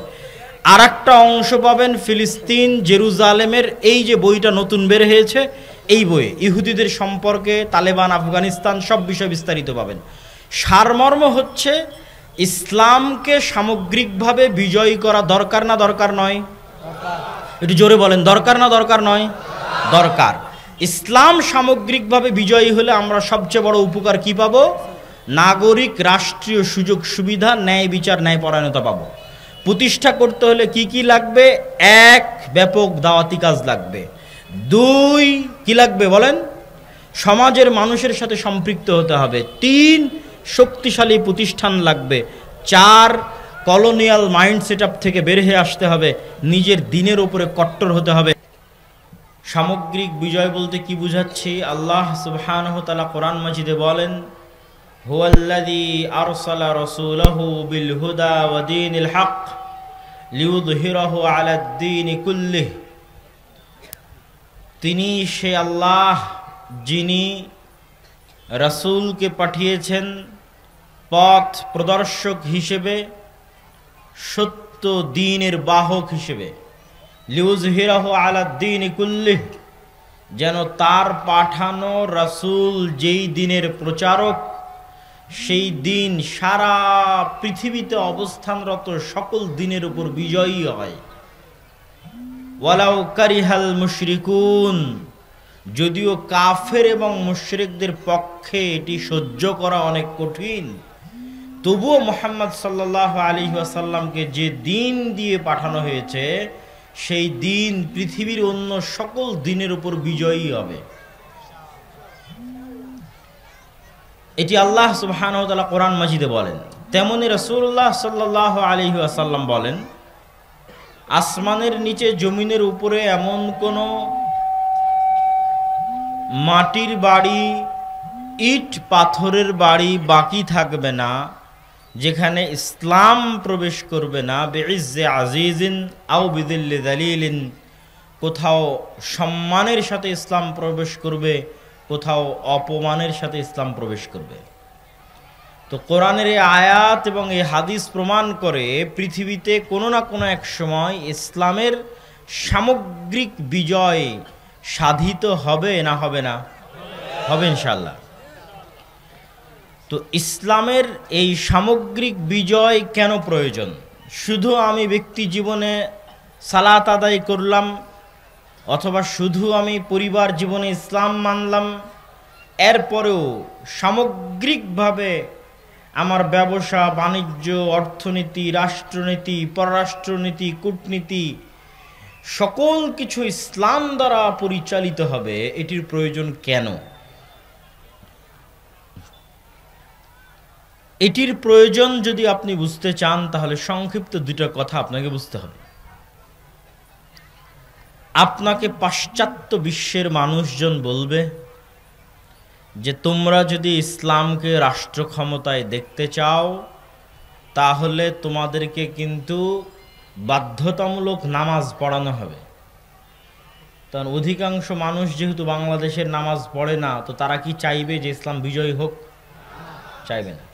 আর একটা অংশ পাবেন ফিলিস্তিন জেরুজালেমের এই যে বইটা নতুন বের হয়েছে, এই বইয়ে ইহুদিদের সম্পর্কে, তালেবান, আফগানিস্তান সব বিষয় বিস্তারিত পাবেন। সারমর্ম হচ্ছে ইসলামকে সামগ্রিকভাবে বিজয়ী করা দরকার না দরকার নয়? একটু জোরে বলেন, দরকার না দরকার নয়? দরকার। ইসলাম সামগ্রিকভাবে বিজয়ী হলে আমরা সবচেয়ে বড় উপকার কি পাবো? নাগরিক রাষ্ট্রীয় সুযোগ সুবিধা, ন্যায় বিচার, ন্যায়পরায়ণতা পাবো। প্রতিষ্ঠা করতে হলে কি কি লাগবে? 1, ব্যাপক দাওয়াতি কাজ লাগবে। 2, কি লাগবে বলেন? সমাজের মানুষের সাথে সম্পৃক্ত হতে হবে। 3, শক্তিশালী প্রতিষ্ঠান লাগবে। 4, কলোনিয়াল মাইন্ড সেটআপ থেকে বের হয়ে আসতে হবে, নিজের দিনের উপরে কট্টর হতে হবে। সামগ্রিক বিজয় বলতে কি বুঝাচ্ছি? আল্লাহ সুবহানাহু ওয়া তাআলা কোরআন মাজিদে বলেন, হুয়াল্লাযী আরসালা রাসূলাহু বিল হুদা ওয়া দীনিল হক লিইয়ুযহিরাহু আলাদ দীনি কুল্লিহ। তিনি সে আল্লাহ যিনি রাসূলকে পাঠিয়েছেন পথ প্রদর্শক হিসেবে, সত্য দ্বীনের বাহক হিসেবে। লিইয়ুযহিরাহু আলাদ দীনি কুল্লিহ, যেন তার পাঠানো রাসূল যেই দিনের প্রচারক, সেই দিন সারা পৃথিবীতে অবস্থানরত সকল দিনের উপর বিজয়ী হয়। ওয়ালাউ কারিহাল মুশরিকুন, যদিও কাফের এবং মুশরিকদের পক্ষে এটি সহ্য করা অনেক কঠিন, তবুও মুহাম্মদ সাল্লাল্লাহু আলাইহি ওয়াসাল্লামকে যে দিন দিয়ে পাঠানো হয়েছে, সেই দিন পৃথিবীর অন্য সকল দিনের উপর বিজয়ী হবে। এটি আল্লাহ সুবহানাহু ওয়া তাআলা কোরআন মাজিদে বলেন। তেমনি রাসূলুল্লাহ সাল্লাল্লাহু আলাইহি ওয়াসাল্লাম বলেন, আসমানের নিচে জমিনের উপরে এমন কোনো মাটির বাড়ি, ইট পাথরের বাড়ি বাকি থাকবে না যেখানে ইসলাম প্রবেশ করবে না। বিইজ্জে আজিজিন আও বিদিল্লি যালিলিন, কোথাও সম্মানের সাথে ইসলাম প্রবেশ করবে, কোথাও অপমানের সাথে ইসলাম প্রবেশ করবে। তো কোরআনের এই আয়াত এবং এই হাদিস প্রমাণ করে পৃথিবীতে কোনো না কোনো এক সময় ইসলামের সামগ্রিক বিজয় সাধিত হবে না হবে না? হবে ইনশাআল্লাহ। তো ইসলামের এই সামগ্রিক বিজয় কেন প্রয়োজন? শুধু আমি ব্যক্তি জীবনে সালাত আদায় করলাম, অথবা শুধু আমি পরিবার জীবনে ইসলাম মানলাম, এরপরেও সামগ্রিকভাবে আমার ব্যবসা বাণিজ্য, অর্থনীতি, রাষ্ট্রনীতি, পররাষ্ট্রনীতি, কূটনীতি, সকল কিছু ইসলাম দ্বারা পরিচালিত হবে, এটির প্রয়োজন কেন? এটির প্রয়োজন যদি আপনি বুঝতে চান তাহলে সংক্ষিপ্ত দুটো কথা আপনাকে বুঝতে হবে। আপনাকে পাশ্চাত্য বিশ্বের মানুষজন বলবে যে তোমরা যদি ইসলামকে রাষ্ট্র ক্ষমতায় দেখতে চাও তাহলে তোমাদেরকে কিন্তু বাধ্যতামূলক নামাজ পড়ানো হবে। কারণ অধিকাংশ মানুষ যেহেতু বাংলাদেশের নামাজ পড়ে না, তো তারা কি চাইবে যে ইসলাম বিজয়ী হোক? চাইবে না।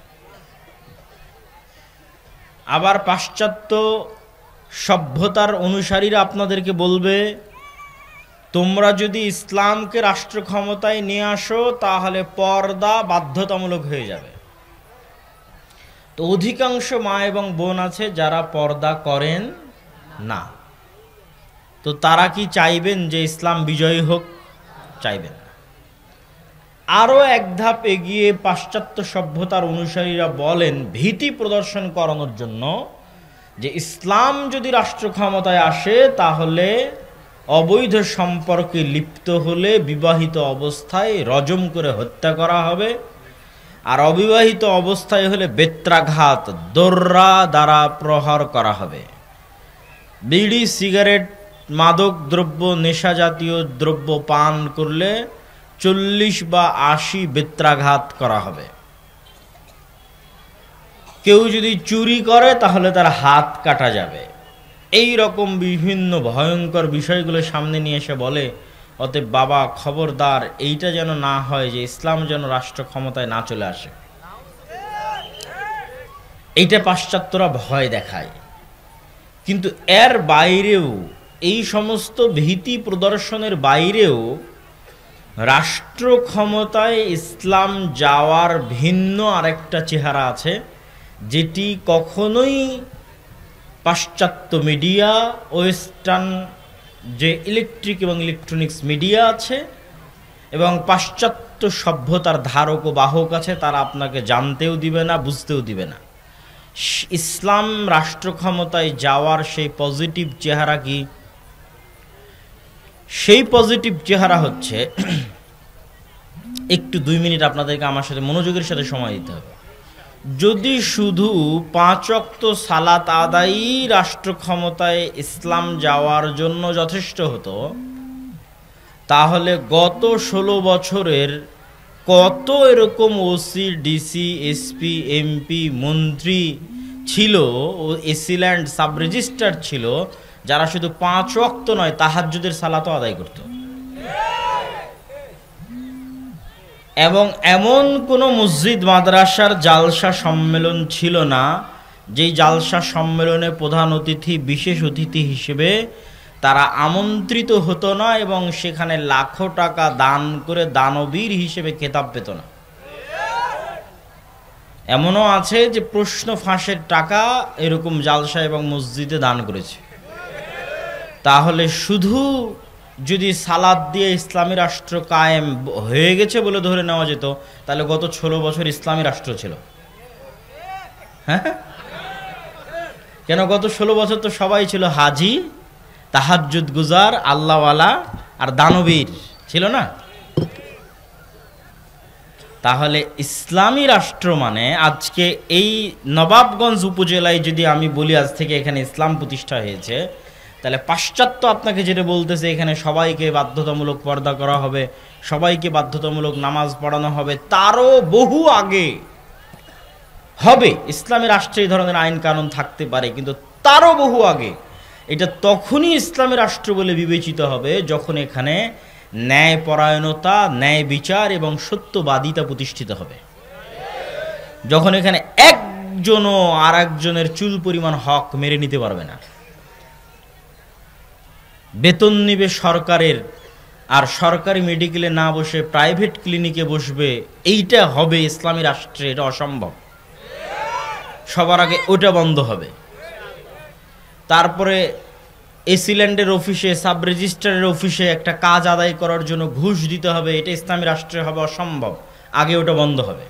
আবার পাশ্চাত্য সভ্যতার অনুসারীরা আপনাদেরকে বলবে তোমরা যদি ইসলামকে রাষ্ট্র ক্ষমতায় নিয়ে আসো তাহলে পর্দা বাধ্যতামূলক হয়ে যাবে। তো অধিকাংশ মা এবং বোন আছে যারা পর্দা করেন না, তো তারা কি চাইবেন যে ইসলাম বিজয়ী হোক? চাইবেন না। আরও এক ধাপ এগিয়ে পাশ্চাত্য সভ্যতার অনুসারীরা বলেন ভীতি প্রদর্শন করানোর জন্য যে ইসলাম যদি রাষ্ট্র ক্ষমতায় আসে তাহলে অবৈধ সম্পর্কে লিপ্ত হলে বিবাহিত অবস্থায় রজম করে হত্যা করা হবে, আর অবিবাহিত অবস্থায় হলে বেত্রাঘাত দোররা দ্বারা প্রহার করা হবে। বিড়ি, সিগারেট, মাদক দ্রব্য, নেশা জাতীয় দ্রব্য পান করলে 40 বা 80 বেত্রাঘাত করা হবে। কেউ যদি চুরি করে তাহলে তার হাত কাটা যাবে। এই রকম বিভিন্ন ভয়ঙ্কর বিষয়গুলো সামনে নিয়ে এসে বলে অতএব বাবা খবরদার এইটা যেন না হয় যে ইসলাম যেন রাষ্ট্র ক্ষমতায় না চলে আসে। এইটা পাশ্চাত্যরা ভয় দেখায়। কিন্তু এর বাইরেও, এই সমস্ত ভীতি প্রদর্শনের বাইরেও রাষ্ট্র ক্ষমতায় ইসলাম যাওয়ার ভিন্ন আরেকটা চেহারা আছে, যেটি কখনোই পাশ্চাত্য মিডিয়া, ওয়েস্টার্ন যে ইলেকট্রিক এবং ইলেকট্রনিক্স মিডিয়া আছে এবং পাশ্চাত্য সভ্যতার ধারক ও বাহক আছে, তারা আপনাকে জানতেও দিবে না, বুঝতেও দিবে না। ইসলাম রাষ্ট্র ক্ষমতায় যাওয়ার সেই পজিটিভ চেহারা কি? সেই পজিটিভ চেহারা হচ্ছে, একটু 2 মিনিট আপনাদেরকে আমার সাথে মনোযোগের সাথে সময় দিতে হবে। যদি শুধু 5 ওয়াক্ত সালাত আদায়ী রাষ্ট্র ক্ষমতায় ইসলাম যাওয়ার জন্য যথেষ্ট হতো, তাহলে গত 16 বছরের কত এরকম ওসি, ডিসি, এসপি, এমপি, মন্ত্রী ছিল ও এসিল্যান্ড সাব রেজিস্ট্রার ছিল যারা শুধু 5 ওয়াক্ত নয় তাহাজ্জুদের সালাতও আদায় করত। এবং এমন কোনো মসজিদ মাদ্রাসার জালসা সম্মেলন ছিল না যেই জালসা সম্মেলনে প্রধান অতিথি, বিশেষ অতিথি হিসেবে তারা আমন্ত্রিত হতো না এবং সেখানে লাখো টাকা দান করে দানবীর হিসেবে খেতাব পেত না। এমনও আছে যে প্রশ্ন ফাঁসের টাকা এরকম জালসা এবং মসজিদে দান করেছে। তাহলে শুধু যদি সালাত দিয়ে ইসলামী রাষ্ট্র কায়েম হয়ে গেছে বলে ধরে নেওয়া যেত, তাহলে গত 16 বছর ইসলামী রাষ্ট্র ছিল। হ্যাঁ, কেন গত 16 বছর তো সবাই ছিল হাজি, তাহাজ্জুদ গুজার, আল্লাহওয়ালা আর দানবীর, ছিল না? তাহলে ইসলামী রাষ্ট্র মানে আজকে এই নবাবগঞ্জ উপজেলায় যদি আমি বলি আজ থেকে এখানে ইসলাম প্রতিষ্ঠা হয়েছে, তাহলে পাশ্চাত্য আপনাকে যেটা বলতেছে এখানে সবাইকে বাধ্যতামূলক পর্দা করা হবে, সবাইকে বাধ্যতামূলক নামাজ পড়ানো হবে, তারও বহু আগে হবে। ইসলামী রাষ্ট্রে এই ধরনের আইন কানুন থাকতে পারে, কিন্তু তারও বহু আগে এটা তখনই ইসলামী রাষ্ট্র বলে বিবেচিত হবে যখন এখানে ন্যায়পরায়ণতা, ন্যায় বিচার এবং সত্যবাদিতা প্রতিষ্ঠিত হবে। যখন এখানে একজনও আর একজনের চুল পরিমাণ হক মেরে নিতে পারবে না। বেতন নিবে সরকারের, আর সরকারি মেডিকেলে না বসে প্রাইভেট ক্লিনিকে বসবে, এইটা হবে ইসলামী রাষ্ট্রে। এটা অসম্ভব। সবার আগে ওটা বন্ধ হবে। তারপরে এসিল্যান্ডের অফিসে, সাব রেজিস্ট্রারের অফিসে একটা কাজ আদায় করার জন্য ঘুষ দিতে হবে, এটা ইসলামী রাষ্ট্রে হবে অসম্ভব। আগে ওটা বন্ধ হবে।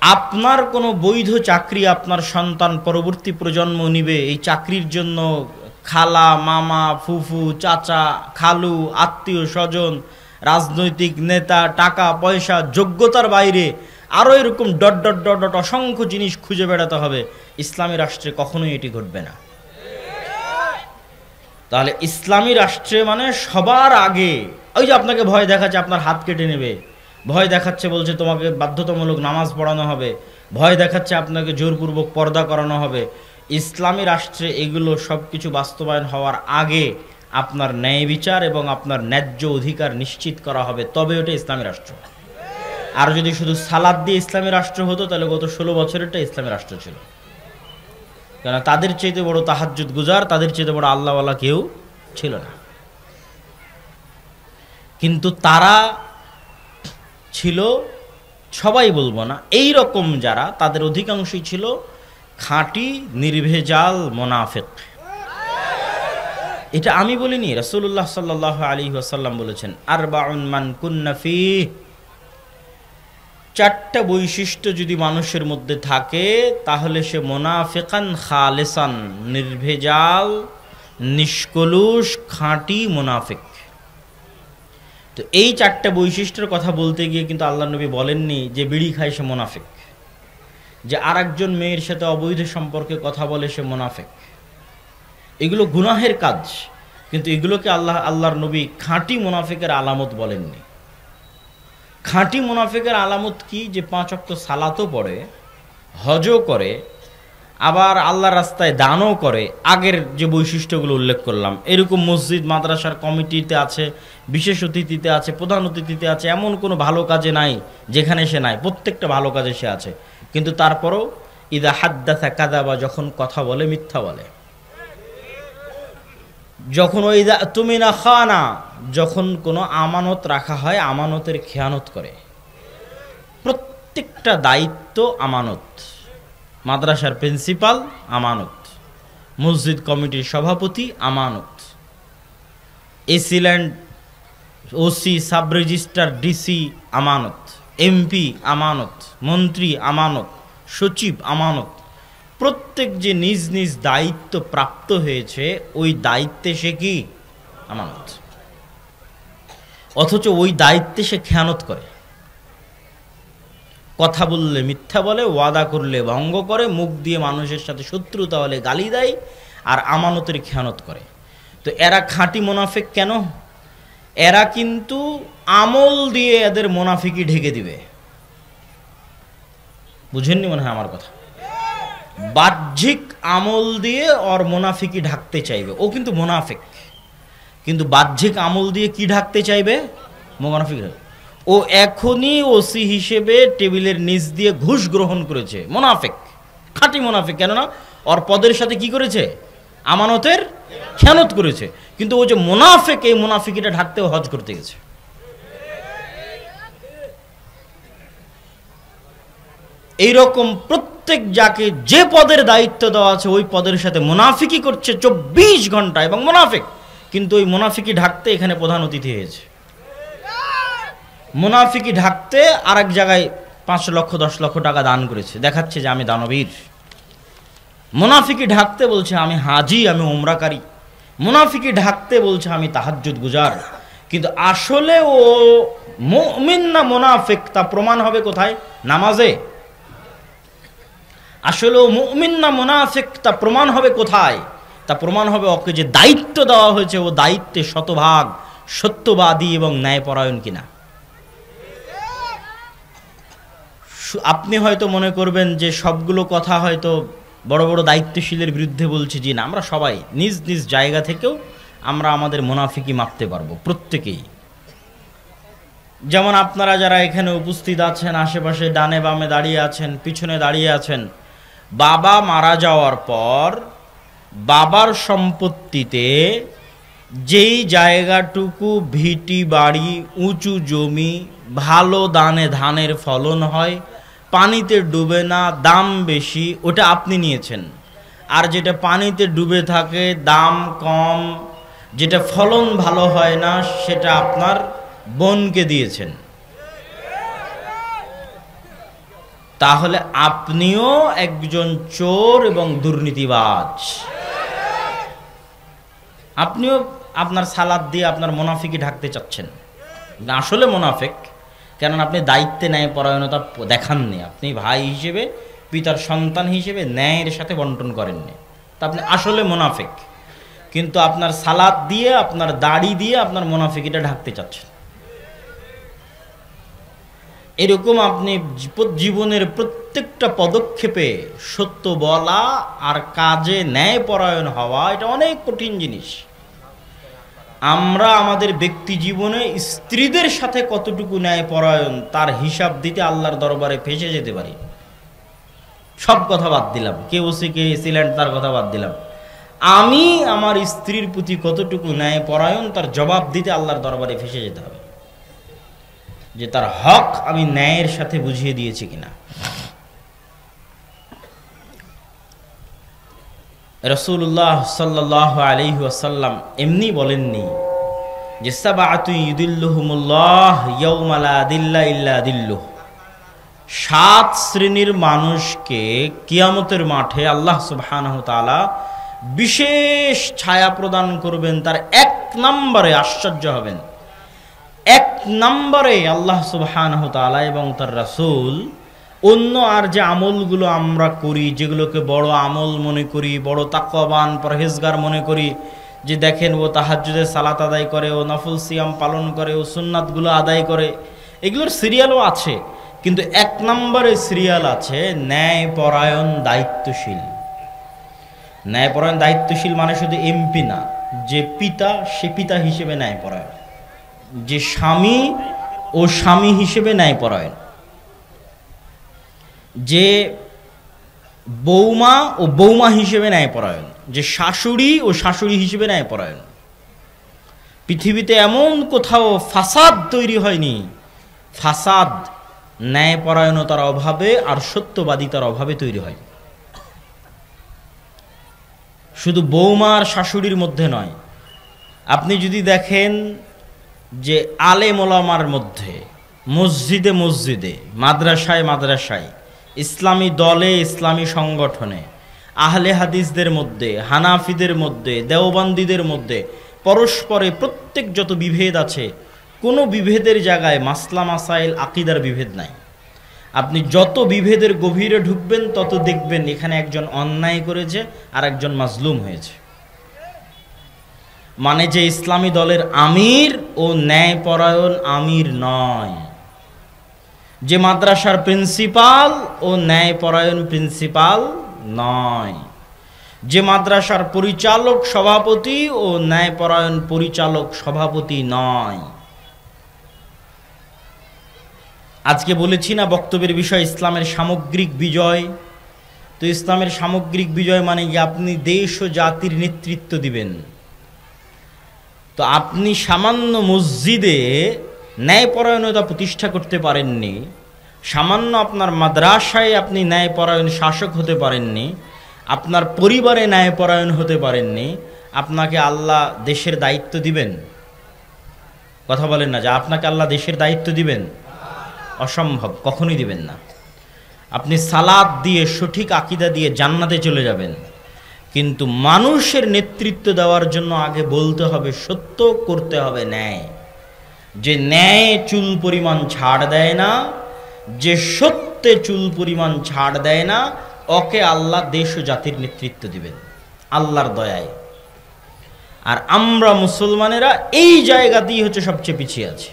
আপনার কোনো বৈধ চাকরি আপনার সন্তান পরবর্তী প্রজন্ম নিবে, এই চাকরির জন্য খালা, মামা, ফুফু, চাচা, খালু, আত্মীয় স্বজন, রাজনৈতিক নেতা, টাকা পয়সা, যোগ্যতার বাইরে আরও এরকম ডট ডট ডট ডট অসংখ্য জিনিস খুঁজে বেড়াতে হবে। ইসলামী রাষ্ট্রে কখনোই এটি ঘটবে না। তাহলে ইসলামী রাষ্ট্রে মানে সবার আগে ওই যে আপনাকে ভয় দেখাচ্ছে আপনার হাত কেটে নেবে, ভয় দেখাচ্ছে বলছে তোমাকে বাধ্যতামূলক নামাজ পড়ানো হবে, ভয় দেখাচ্ছে আপনাকে জোরপূর্বক পর্দা করানো হবে, ইসলামী রাষ্ট্রে এগুলো সব কিছু বাস্তবায়ন হওয়ার আগে আপনার ন্যায় বিচার এবং আপনার ন্যায্য অধিকার নিশ্চিত করা হবে, তবে ওটা ইসলামী রাষ্ট্র। আর যদি শুধু সালাদ দিয়ে ইসলামী রাষ্ট্র হতো তাহলে গত 16 বছরেরটা ইসলামী রাষ্ট্র ছিল। কেন তাদের চাইতে বড় তাহাজ্জুদ গুজার, তাদের চাইতে বড় আল্লাহওয়ালা কেউ ছিল না। কিন্তু তারা ছিল, সবাই বলবো না, এই রকম যারা, তাদের অধিকাংশই ছিল খাঁটি নির্ভেজাল মোনাফিক। এটা আমি বলিনি, রাসূলুল্লাহ সাল্লাল্লাহু আলাইহি ওয়াসাল্লাম বলেছেন, আরবাউন মান কুন্না ফীহ, 4টা বৈশিষ্ট্য যদি মানুষের মধ্যে থাকে তাহলে সে মোনাফিকান খালেসান, নির্ভেজাল, নিষ্কলুষ, খাঁটি মোনাফিক। তো এই 4টা বৈশিষ্ট্যের কথা বলতে গিয়ে কিন্তু আল্লাহ নবী বলেননি যে বিড়ি খায় সে মোনাফিক, যে আরেকজন মেয়ের সাথে অবৈধ সম্পর্কে কথা বলে সে মোনাফিক। এগুলো গুনাহের কাজ, কিন্তু এগুলোকে আল্লাহর নবী খাঁটি মোনাফিকের আলামত বলেননি। খাঁটি মুনাফিকের আলামত কি? যে 5 ওয়াক্ত সালাতও পড়ে, হজও করে, আবার আল্লাহর রাস্তায় দানও করে। আগের যে বৈশিষ্ট্যগুলো উল্লেখ করলাম, এরকম মসজিদ মাদ্রাসার কমিটিতে আছে, বিশেষ অতিথিতে আছে, প্রধান অতিথিতে আছে, এমন কোনো ভালো কাজে নাই যেখানে সে নাই, প্রত্যেকটা ভালো কাজে সে আছে। কিন্তু তারপরও ইদা হাদ্দাসা কাযাবা, যখন কথা বলে মিথ্যা বলে, যখন ওই তুমি না খানা, যখন কোনো আমানত রাখা হয় আমানতের খেয়ানত করে। প্রত্যেকটা দায়িত্ব আমানত, মাদ্রাসার প্রিন্সিপাল আমানত, মসজিদ কমিটির সভাপতি আমানত, AC land OC, sub registrar, DC আমানত, এমপি আমানত, মন্ত্রী আমানত, সচিব আমানত। প্রত্যেক যে নিজ নিজ দায়িত্ব প্রাপ্ত হয়েছে ওই দায়িত্বে সে কি আমানত, অথচ ওই দায়িত্বে সে খেয়ানত করে। কথা বললে মিথ্যা বলে, ওয়াদা করলে ভঙ্গ করে, মুখ দিয়ে মানুষের সাথে শত্রুতা হলে গালি দেয়, আর আমানতের খেয়ানত করে। তো এরা খাঁটি মুনাফিক কেন? এরা কিন্তু আমল দিয়ে এদের মুনাফিকি ঢেকে দিবে। বুঝেননি মনে হয় আমার কথা? বাহ্যিক আমল দিয়ে ওর মুনাফিকি ঢাকতে চাইবে, ও কিন্তু মুনাফিক, কিন্তু বাহ্যিক আমল দিয়ে কি ঢাকতে চাইবে? মুনাফিক। ও এখনই ওসি হিসেবে টেবিলের নিচ দিয়ে ঘুষ গ্রহণ করেছে, মুনাফিক, খাঁটি মুনাফিক। কেননা ওর পদের সাথে কি করেছে? আমানতের খেয়ানত করেছে। কিন্তু ও যে মুনাফিক, এই মুনাফিকিটা ঢাকতেও হজ করতে গেছে। এইরকম প্রত্যেক যাকে যে পদের দায়িত্ব দেওয়া আছে ওই পদের সাথে মুনাফিকি করছে 24 ঘন্টা, এবং মুনাফিক, কিন্তু ওই মুনাফিকি ঢাকতে এখানে প্রধান অতিথি হয়েছে। মুনাফিকি ঢাকতে আরেক জায়গায় 5 লক্ষ 10 লক্ষ টাকা দান করেছে, দেখাচ্ছে যে আমি দানবীর। মুনাফিকি ঢাকতে বলছে আমি হাজি, আমি উমরাকারী। মুনাফিকি ঢাকতে বলছে আমি তাহাজ্জুদ গুজার। কিন্তু আসলে ও মুমিন না মুনাফিক তা প্রমাণ হবে কোথায়? নামাজে। আসলে ও মুমিন না মুনাফিক তা প্রমাণ হবে কোথায়? তা প্রমাণ হবে ওকে যে দায়িত্ব দেওয়া হয়েছে ও দায়িত্বে শতভাগ সত্যবাদী এবং ন্যায়পরায়ণ কিনা। আপনি হয়তো মনে করবেন যে সবগুলো কথা হয়তো বড় বড় দায়িত্বশীলের বিরুদ্ধে বলছি। জি না, আমরা সবাই নিজ নিজ জায়গা থেকেও আমরা আমাদের মুনাফিকি মাপতে পারবো, প্রত্যেকেই। যেমন আপনারা যারা এখানে উপস্থিত আছেন, আশেপাশে ডানে বামে দাঁড়িয়ে আছেন, পিছনে দাঁড়িয়ে আছেন, বাবা মারা যাওয়ার পর বাবার সম্পত্তিতে যেই জায়গাটুকু ভিটি বাড়ি, উঁচু জমি, ভালো দানে ধানের ফলন হয়, পানিতে ডুবে না, দাম বেশি, ওটা আপনি নিয়েছেন। আর যেটা পানিতে ডুবে থাকে, দাম কম, যেটা ফলন ভালো হয় না, সেটা আপনার বোনকে দিয়েছেন। তাহলে আপনিও একজন চোর এবং দুর্নীতিবাজ। আপনিও আপনার সালাদ দিয়ে আপনার মুনাফিকি ঢাকতে চাচ্ছেন, আসলে মুনাফিক, কেননা আপনি দায়িত্বে ন্যায় পরায়ণতা দেখাননি, আপনি ভাই হিসেবে, পিতার সন্তান হিসেবে ন্যায়ের সাথে বন্টন করেননি, তা আপনি আসলে মুনাফিক। কিন্তু আপনার সালাদ দিয়ে, আপনার দাড়ি দিয়ে আপনার মুনাফিকিটা ঢাকতে চাচ্ছেন। এরকম আপনি জীবনের প্রত্যেকটা পদক্ষেপে সত্য বলা আর কাজে ন্যায়পরায়ণ হওয়া, এটা অনেক কঠিন জিনিস। আমরা আমাদের ব্যক্তি জীবনে স্ত্রীদের সাথে কতটুকু ন্যায়পরায়ণ তার হিসাব দিতে আল্লাহর দরবারে ফেসে যেতে পারি। সব কথা বাদ দিলাম, কে ওসি কে সিল্যান্ড তার কথা বাদ দিলাম, আমি আমার স্ত্রীর প্রতি কতটুকু ন্যায়পরায়ণ তার জবাব দিতে আল্লাহর দরবারে ফেসে যেতে হবে, যে তার হক আমি ন্যায়ের সাথে বুঝিয়ে দিয়েছি কিনা। রাসূলুল্লাহ সাল্লাল্লাহু আলাইহি ওয়াসাল্লাম এমনি বলেননি যে সাবআতু ইউদিল্লুহুমুল্লাহ ইয়াউমা লা দিল্লা ইল্লা দিল্লুহ, 7 শ্রেণীর মানুষকে কিয়ামতের মাঠে আল্লাহ সুবহানাহু ওয়া তাআলা বিশেষ ছায়া প্রদান করবেন। তার 1 নম্বরে, আশ্চর্য হবেন, 1 নম্বরে আল্লাহ সুবহানাহু ওয়া তাআলা এবং তার রাসূল অন্য আর যে আমলগুলো আমরা করি, যেগুলোকে বড় আমল মনে করি, বড় তাকওয়াবান পরহেজগার মনে করি, যে দেখেন ও তাহাজ্জুদের সালাত আদায় করে, ও নফল সিয়াম পালন করে, ও সুন্নাতগুলো আদায় করে, এগুলোর সিরিয়ালও আছে, কিন্তু 1 নম্বরে সিরিয়াল আছে ন্যায়পরায়ণ দায়িত্বশীল। ন্যায়পরায়ণ দায়িত্বশীল মানে শুধু এমপি না, যে পিতা সে পিতা হিসেবে ন্যায়পরায়ণ, যে স্বামী ও স্বামী হিসেবে ন্যায়পরায়ণ, যে বৌমা ও বৌমা হিসেবে ন্যায়পরায়ণ, যে শাশুড়ি ও শাশুড়ি হিসেবে ন্যায়পরায়ণ। পৃথিবীতে এমন কোথাও ফাসাদ তৈরি হয়নি, ফাসাদ ন্যায়পরায়ণতার অভাবে আর সত্যবাদিতার অভাবে তৈরি হয়। শুধু বৌমা আর শাশুড়ির মধ্যে নয়, আপনি যদি দেখেন যে আলেম ওলামার মধ্যে, মসজিদে মসজিদে, মাদ্রাসায় মাদ্রাসায়, ইসলামী দলে, ইসলামী সংগঠনে, আহলে হাদিসদের মধ্যে, হানাফিদের মধ্যে, দেওবন্দীদের মধ্যে পরস্পরে প্রত্যেক যত বিভেদ আছে, কোনো বিভেদের জায়গায় মাসলা মাসাইল আকিদার বিভেদ নাই। আপনি যত বিভেদের গভীরে ঢুকবেন তত দেখবেন এখানে একজন অন্যায় করেছে আর একজন মাজলুম হয়েছে। মানে যে ইসলামী দলের আমির ও ন্যায়পরায়ণ আমির নয়, যে মাদ্রাসার প্রিন্সিপাল ও ন্যায়পরায়ণ প্রিন্সিপাল নয়, যে মাদ্রাসার পরিচালক সভাপতি ও ন্যায়পরায়ণ পরিচালক সভাপতি নয়। আজকে বলেছি না বক্তব্যের বিষয় ইসলামের সামগ্রিক বিজয়। তো ইসলামের সামগ্রিক বিজয় মানে কি আপনি দেশ ও জাতির নেতৃত্ব দিবেন। তো আপনি সামান্য মসজিদে ন্যায়পরায়ণতা প্রতিষ্ঠা করতে পারেননি, সামান্য আপনার মাদ্রাসায় আপনি ন্যায়পরায়ণ শাসক হতে পারেননি, আপনার পরিবারে ন্যায়পরায়ণ হতে পারেননি, আপনাকে আল্লাহ দেশের দায়িত্ব দিবেন? কথা বলেন না, যে আপনাকে আল্লাহ দেশের দায়িত্ব দিবেন? অসম্ভব, কখনোই দিবেন না। আপনি সালাত দিয়ে, সঠিক আকীদা দিয়ে জান্নাতে চলে যাবেন, কিন্তু মানুষের নেতৃত্ব দেওয়ার জন্য আগে বলতে হবে সত্য, করতে হবে ন্যায়। যে ন্যায় চুল পরিমাণ ছাড় দেয় না, যে সত্যে চুল পরিমাণ ছাড় দেয় না, ওকে আল্লাহ দেশ ও জাতির নেতৃত্ব দিবেন আল্লাহর দয়ায়। আর আমরা মুসলমানেরা এই জায়গাতেই হচ্ছে সবচেয়ে পিছিয়ে আছি।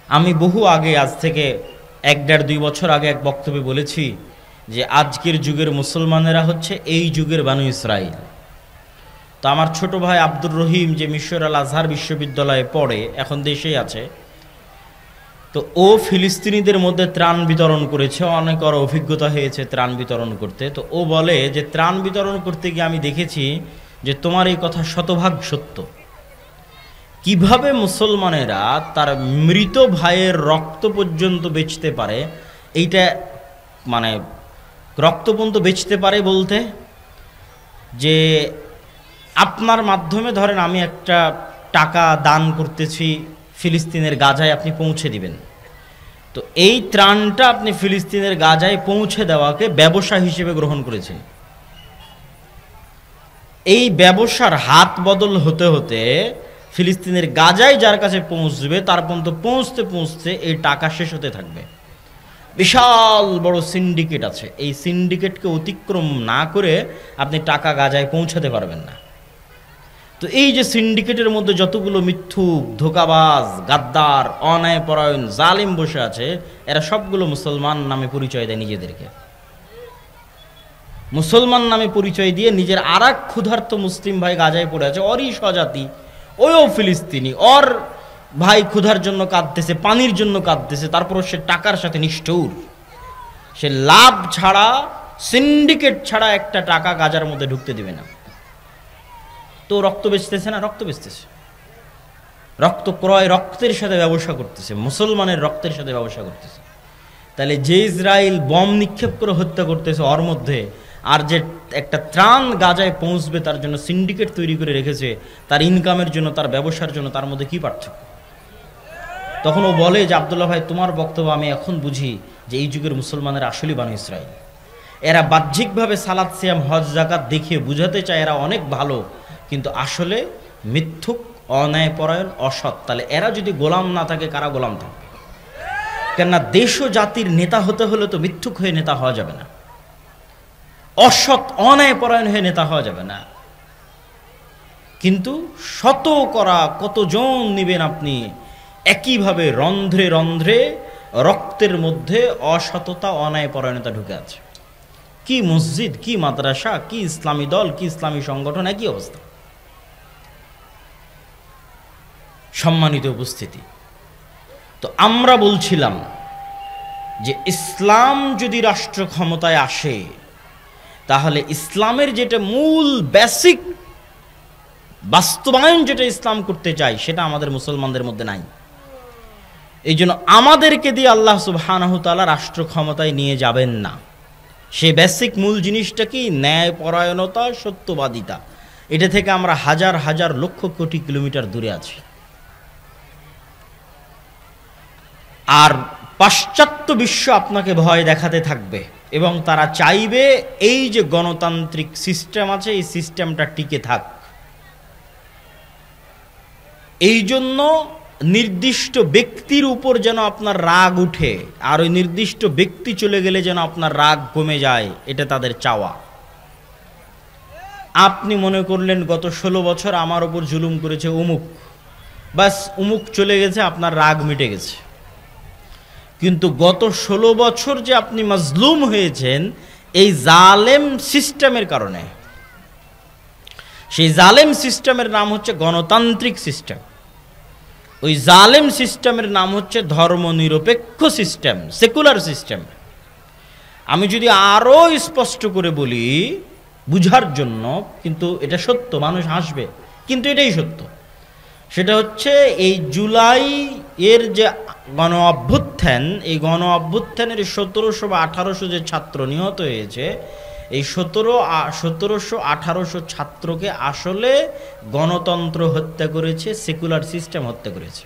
আমি বহু আগে, আজ থেকে 1-1.5-2 বছর আগে এক বক্তব্যে বলেছি যে আজকের যুগের মুসলমানেরা হচ্ছে এই যুগের বানু ইসরাইল। তো আমার ছোট ভাই আব্দুর রহিম, যে মিশর আল আজহার বিশ্ববিদ্যালয়ে পড়ে, এখন দেশেই আছে, তো ও ফিলিস্তিনিদের মধ্যে ত্রাণ বিতরণ করেছে, অনেক ওর অভিজ্ঞতা হয়েছে ত্রাণ বিতরণ করতে। তো ও বলে যে ত্রাণ বিতরণ করতে গিয়ে আমি দেখেছি যে তোমার এই কথা শতভাগ সত্য। কিভাবে মুসলমানেরা তার মৃত ভাইয়ের রক্ত পর্যন্ত বেচতে পারে, এইটা মানে রক্ত পর্যন্ত বেচতে পারে বলতে, যে আপনার মাধ্যমে ধরেন আমি একটা টাকা দান করতেছি ফিলিস্তিনের গাজায়, আপনি পৌঁছে দিবেন, তো এই ত্রাণটা আপনি ফিলিস্তিনের গাজায় পৌঁছে দেওয়াকে ব্যবসা হিসেবে গ্রহণ করেছেন। এই ব্যবসার হাত বদল হতে হতে ফিলিস্তিনের গাজায় যার কাছে পৌঁছবে তার পর্যন্ত পৌঁছতে পৌঁছতে এই টাকা শেষ হতে থাকবে। বিশাল বড় সিন্ডিকেট আছে, এই সিন্ডিকেটকে অতিক্রম না করে আপনি টাকা গাজায় পৌঁছাতে পারবেন না। তো এই যে সিন্ডিকেটের মধ্যে যতগুলো মিথ্যুক, ধোঁকাবাজ, গাদ্দার, অন্যায়পরায়ণ, জালিম বসে আছে, এরা সবগুলো মুসলমান নামে পরিচয় দেয় নিজেদেরকে। মুসলমান নামে পরিচয় দিয়ে নিজের আরেক ক্ষুধার্ত মুসলিম ভাই গাজায় পড়ে আছে, ওরই স্বজাতি, ওও ফিলিস্তিনি, ওর ভাই ক্ষুধার জন্য কাঁদতেছে, পানির জন্য কাঁদতেছে, তারপর সে টাকার সাথে নিষ্ঠুর। সে লাভ ছাড়া, সিন্ডিকেট ছাড়া একটা টাকা গাজার মধ্যে ঢুকতে দিবে না। তো রক্ত বেচতেছে না, রক্ত বেচতেছে, রক্ত ক্রয়, রক্তের সাথে ব্যবসা করতেছে, মুসলমানের রক্তের সাথে ব্যবসা করতেছে। তাহলে যে ইসরায়েল বম নিক্ষেপ করে হত্যা করতেছে ওর মধ্যে, আর যে একটা ত্রাণ গাজায় পৌঁছবে তার জন্য সিন্ডিকেট তৈরি করে রেখেছে, তার ইনকামের জন্য, তার ব্যবসার জন্য, তার মধ্যে কি পার্থক্য? তখন ও বলে যে আব্দুল্লাহ ভাই, তোমার বক্তব্য আমি এখন বুঝি যে এই যুগের মুসলমানের আসলেই বানু ইসরাইল। এরা বাহ্যিকভাবে সালাত, সিয়াম, হজ, জাকাত দেখিয়ে বুঝাতে চায় এরা অনেক ভালো, কিন্তু আসলে মিথ্যুক, অন্যায়পরায়ণ, অসৎ। তাহলে এরা যদি গোলাম না থাকে, কারা গোলাম থাকবে? কেননা দেশ ও জাতির নেতা হতে হলে তো মিথ্যুক হয়ে নেতা হওয়া যাবে না, অসৎ অন্যায়পরায়ণ হয়ে নেতা হওয়া যাবে না। কিন্তু শত করা কতজন নিবেন আপনি? একইভাবে রন্ধ্রে রন্ধ্রে রক্তের মধ্যে অসততা, অন্যায়পরায়ণতা ঢুকে আছে। কি মসজিদ, কি মাদ্রাসা, কি ইসলামী দল, কি ইসলামী সংগঠন, একই অবস্থা। সম্মানিত উপস্থিতি, তো আমরা বলছিলাম যে ইসলাম যদি রাষ্ট্র ক্ষমতায় আসে, তাহলে ইসলামের যেটা মূল বেসিক বাস্তবায়ন, যেটা ইসলাম করতে চায়, সেটা আমাদের মুসলমানদের মধ্যে নাই। এই জন্য আমাদেরকে দিয়ে আল্লাহ সুবহানাহু তাআলা রাষ্ট্র ক্ষমতায় নিয়ে যাবেন না। সে বেসিক মূল জিনিসটা কি? ন্যায়পরায়ণতা, সত্যবাদিতা। এটা থেকে আমরা হাজার হাজার লক্ষ কোটি কিলোমিটার দূরে আছি। আর পাশ্চাত্য বিশ্ব আপনাকে ভয় দেখাতে থাকবে এবং তারা চাইবে এই যে গণতান্ত্রিক সিস্টেম আছে, এই সিস্টেমটা টিকে থাক। এই জন্য নির্দিষ্ট ব্যক্তির উপর যেন আপনার রাগ উঠে, আর ওই নির্দিষ্ট ব্যক্তি চলে গেলে যেন আপনার রাগ কমে যায়, এটা তাদের চাওয়া। আপনি মনে করলেন গত 16 বছর আমার উপর জুলুম করেছে অমুক, বাস অমুক চলে গেছে, আপনার রাগ মিটে গেছে। কিন্তু গত 16 বছর যে আপনি মাজলুম হয়েছেন এই জালেম সিস্টেমের কারণে। সেই জালেম সিস্টেমের নাম হচ্ছে গণতান্ত্রিক সিস্টেম, ওই জালেম সিস্টেমের নাম হচ্ছে ধর্মনিরপেক্ষ সিস্টেম, সেকুলার সিস্টেম। আমি যদি আরো স্পষ্ট করে বলি বুঝার জন্য, কিন্তু এটা সত্য, মানুষ হাসবে কিন্তু এটাই সত্য। সেটা হচ্ছে এই জুলাই এর যে গণ অভ্যুত্থান, এই গণ অভ্যুত্থানের 1700 বা 1800 যে ছাত্র নিহত হয়েছে, এই 1700 1800 ছাত্রকে আসলে গণতন্ত্র হত্যা করেছে, সেকুলার সিস্টেম হত্যা করেছে।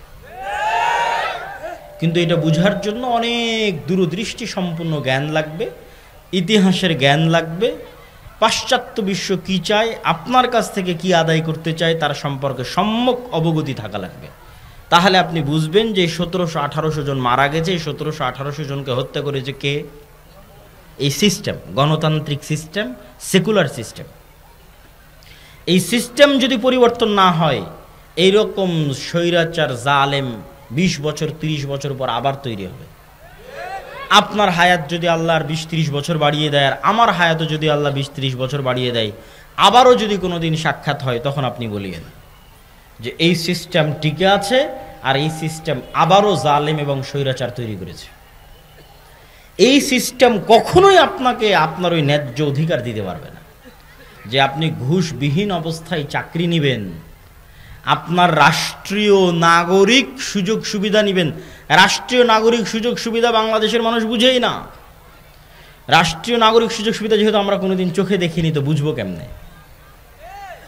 কিন্তু এটা বুঝার জন্য অনেক দূরদৃষ্টি সম্পন্ন জ্ঞান লাগবে, ইতিহাসের জ্ঞান লাগবে, পাশ্চাত্য বিশ্ব কি চায়, আপনার কাছ থেকে কি আদায় করতে চায় তার সম্পর্কে সম্যক অবগতি থাকা লাগবে। তাহলে আপনি বুঝবেন যে 1700-1800 জন মারা গেছে, এই 1700-1800 জনকে হত্যা করেছে কে? এই সিস্টেম, গণতান্ত্রিক সিস্টেম, সেকুলার সিস্টেম। এই সিস্টেম যদি পরিবর্তন না হয়, এইরকম স্বৈরাচার জালেম 20 বছর 30 বছর পর আবার তৈরি হবে। আপনার হায়াত যদি আল্লাহর 20-30 বছর বাড়িয়ে দেয়, আর আমার হায়াতও যদি আল্লাহ 20-30 বছর বাড়িয়ে দেয়, আবারও যদি কোনোদিন সাক্ষাৎ হয়, তখন আপনি বলিয়েন যে এই সিস্টেম টিকে আছে, আর এই সিস্টেম আবারও জালেম এবং স্বৈরাচার তৈরি করেছে। এই সিস্টেম কখনোই আপনাকে আপনার ওই ন্যায্য অধিকার দিতে পারবে না যে আপনি ঘুষবিহীন অবস্থায় চাকরি নেবেন, আপনার রাষ্ট্রীয় নাগরিক সুযোগ সুবিধা নেবেন। রাষ্ট্রীয় নাগরিক সুযোগ সুবিধা বাংলাদেশের মানুষ বুঝেই না। রাষ্ট্রীয় নাগরিক সুযোগ সুবিধা যেহেতু আমরা কোনোদিন চোখে দেখিনি, তো বুঝবো কেমনে?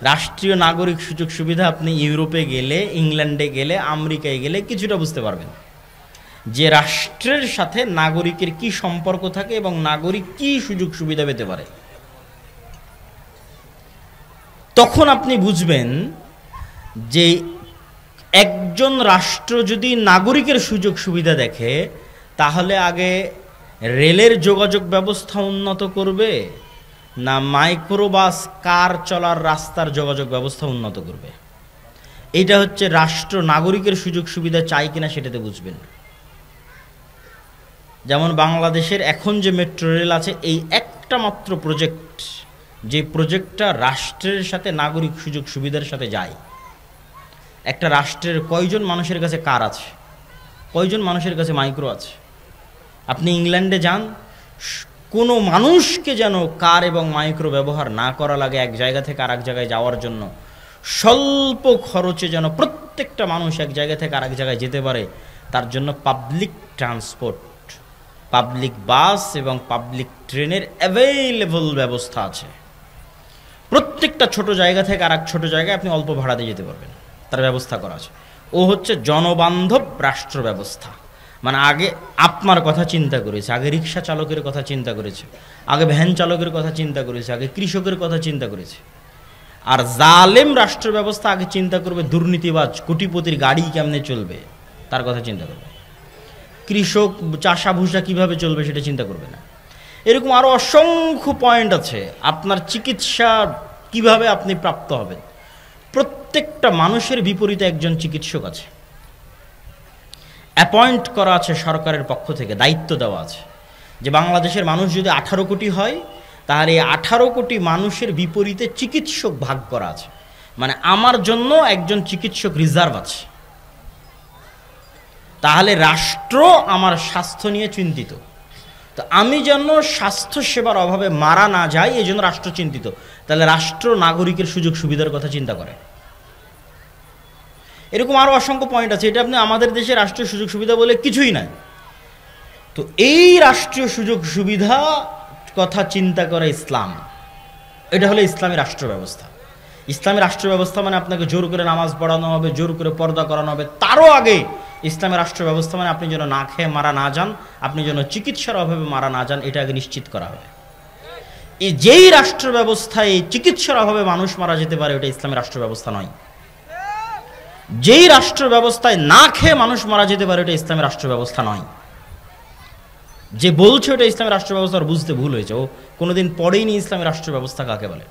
রাষ্ট্রীয় নাগরিক সুযোগ সুবিধা আপনি ইউরোপে গেলে, ইংল্যান্ডে গেলে, আমেরিকায় গেলে কিছুটা বুঝতে পারবেন যে রাষ্ট্রের সাথে নাগরিকের কি সম্পর্ক থাকে এবং নাগরিক কি সুযোগ সুবিধা পেতে পারে। তখন আপনি বুঝবেন যে একজন রাষ্ট্র যদি নাগরিকের সুযোগ সুবিধা দেখে, তাহলে আগে রেলের যোগাযোগ ব্যবস্থা উন্নত করবে না মাইক্রোবাস কার চলার রাস্তার যোগাযোগ ব্যবস্থা উন্নত করবে। এটা হচ্ছে রাষ্ট্র নাগরিকের সুযোগ সুবিধা চাই কিনা সেটাতে বুঝবেন। যেমন বাংলাদেশের এখন যে মেট্রো রেল আছে, এই একটা মাত্র প্রজেক্ট, যে প্রজেক্টটা রাষ্ট্রের সাথে নাগরিক সুযোগ সুবিধার সাথে যায়। একটা রাষ্ট্রের কয়জন মানুষের কাছে কার আছে, কয়জন মানুষের কাছে মাইক্রো আছে? আপনি ইংল্যান্ডে যান, কোনো মানুষকে যেন কার এবং মাইক্রো ব্যবহার না করা লাগে এক জায়গা থেকে আরেক জায়গায় যাওয়ার জন্য। স্বল্প খরচে যেন প্রত্যেকটা মানুষ এক জায়গা থেকে আরেক জায়গায় যেতে পারে, তার জন্য পাবলিক ট্রান্সপোর্ট, পাবলিক বাস এবং পাবলিক ট্রেনের অ্যাভেলেবল ব্যবস্থা আছে। প্রত্যেকটা ছোট জায়গা থেকে আরেক ছোট জায়গায় আপনি অল্প ভাড়াতে যেতে পারবেন, তার ব্যবস্থা করা আছে। ও হচ্ছে জনবান্ধব রাষ্ট্র ব্যবস্থা। মানে আগে আপনার কথা চিন্তা করেছে, আগে রিক্সা চালকের কথা চিন্তা করেছে, আগে ভ্যান চালকের কথা চিন্তা করেছে, আগে কৃষকের কথা চিন্তা করেছে। আর জালেম রাষ্ট্র ব্যবস্থা আগে চিন্তা করবে দুর্নীতিবাজ কোটিপতির গাড়ি কেমনে চলবে, তার কথা চিন্তা করবে। কৃষক চাষা ভুষা কীভাবে চলবে সেটা চিন্তা করবে না। এরকম আরও অসংখ্য পয়েন্ট আছে। আপনার চিকিৎসা কিভাবে আপনি প্রাপ্ত হবেন, প্রত্যেকটা মানুষের বিপরীতে একজন চিকিৎসক আছে, অ্যাপয়েন্ট করা আছে সরকারের পক্ষ থেকে, দায়িত্ব দেওয়া আছে যে বাংলাদেশের মানুষ যদি 18 কোটি হয়, তাহলে এই 18 কোটি মানুষের বিপরীতে চিকিৎসক ভাগ করা আছে। মানে আমার জন্য একজন চিকিৎসক রিজার্ভ আছে। তাহলে রাষ্ট্র আমার স্বাস্থ্য নিয়ে চিন্তিত। তো আমি যেন স্বাস্থ্য সেবার অভাবে মারা না যাই, এই জন্য রাষ্ট্র চিন্তিত। তাহলে রাষ্ট্র নাগরিকের সুযোগ সুবিধার কথা চিন্তা করে। এরকম আরও অসংখ্য পয়েন্ট আছে। এটা আপনি আমাদের দেশে রাষ্ট্রীয় সুযোগ সুবিধা বলে কিছুই নাই। তো এই রাষ্ট্রীয় সুযোগ সুবিধা কথা চিন্তা করে ইসলাম। এটা হলো ইসলামী রাষ্ট্র ব্যবস্থা। ইসলামী রাষ্ট্র ব্যবস্থা মানে আপনাকে জোর করে নামাজ পড়ানো হবে, জোর করে পর্দা করানো হবে। তারও আগে ইসলামী রাষ্ট্র ব্যবস্থা মানে আপনি যেন না খেয়ে মারা না যান, আপনি যেন চিকিৎসার অভাবে মারা না যান, এটা আগে নিশ্চিত করা হবে। এই যেই রাষ্ট্র ব্যবস্থায় এই চিকিৎসার অভাবে মানুষ মারা যেতে পারে, ওটা ইসলামী রাষ্ট্র ব্যবস্থা নয়। যেই রাষ্ট্র ব্যবস্থায় না খেয়ে মানুষ মারা যেতে পারে, ওটা ইসলামী রাষ্ট্র ব্যবস্থা নয়। যে বলছে ওটা ইসলামী রাষ্ট্র ব্যবস্থা, বুঝতে ভুল হয়েছে। ও কোনোদিন পড়েইনি ইসলামী রাষ্ট্র ব্যবস্থা কাকে বলে।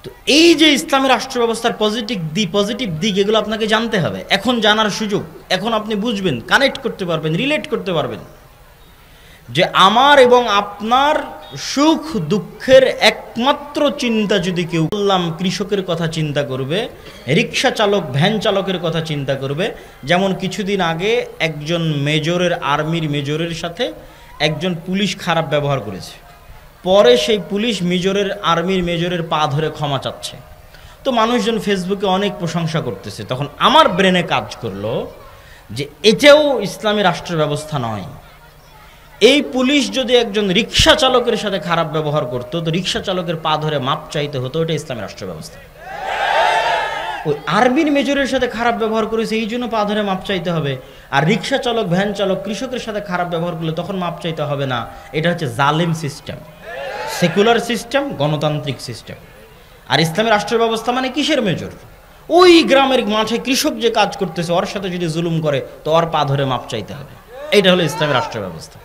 তো এই যে ইসলামী রাষ্ট্র ব্যবস্থার পজিটিভ দিক এগুলো আপনাকে জানতে হবে। এখন জানার সুযোগ, এখন আপনি বুঝবেন, কানেক্ট করতে পারবেন, রিলেট করতে পারবেন যে আমার এবং আপনার সুখ দুঃখের একমাত্র চিন্তা যদি কেউ বললাম কৃষকের কথা চিন্তা করবে, রিক্সা চালক ভ্যান চালকের কথা চিন্তা করবে। যেমন কিছুদিন আগে একজন মেজরের, আর্মির মেজরের সাথে একজন পুলিশ খারাপ ব্যবহার করেছে। পরে সেই পুলিশ মেজরের, আর্মির মেজরের পা ধরে ক্ষমা চাচ্ছে। তো মানুষজন ফেসবুকে অনেক প্রশংসা করতেছে। তখন আমার ব্রেনে কাজ করলো যে এটাও ইসলামী রাষ্ট্র ব্যবস্থা নয়। এই পুলিশ যদি একজন রিক্সা চালকের সাথে খারাপ ব্যবহার করতো, তো রিক্সা চালকের পা ধরে মাপ চাইতে হতো, এটা ইসলামী রাষ্ট্র ব্যবস্থা। ওই আর্মির মেজরের সাথে খারাপ ব্যবহার করেছে, এই জন্য পা ধরে মাপ চাইতে হবে। আর রিক্সা চালক, ভ্যান চালক, কৃষকের সাথে খারাপ ব্যবহার করলে তখন মাপ চাইতে হবে না। এটা হচ্ছে জালেম সিস্টেম, সেকুলার সিস্টেম, গণতান্ত্রিক সিস্টেম। আর ইসলামী রাষ্ট্র ব্যবস্থা মানে কিসের মেজর? ওই গ্রামের মাঠে কৃষক যে কাজ করতেছে, ওর সাথে যদি জুলুম করে, তো ওর পা ধরে মাপ চাইতে হবে। এইটা হলো ইসলামী রাষ্ট্র ব্যবস্থা।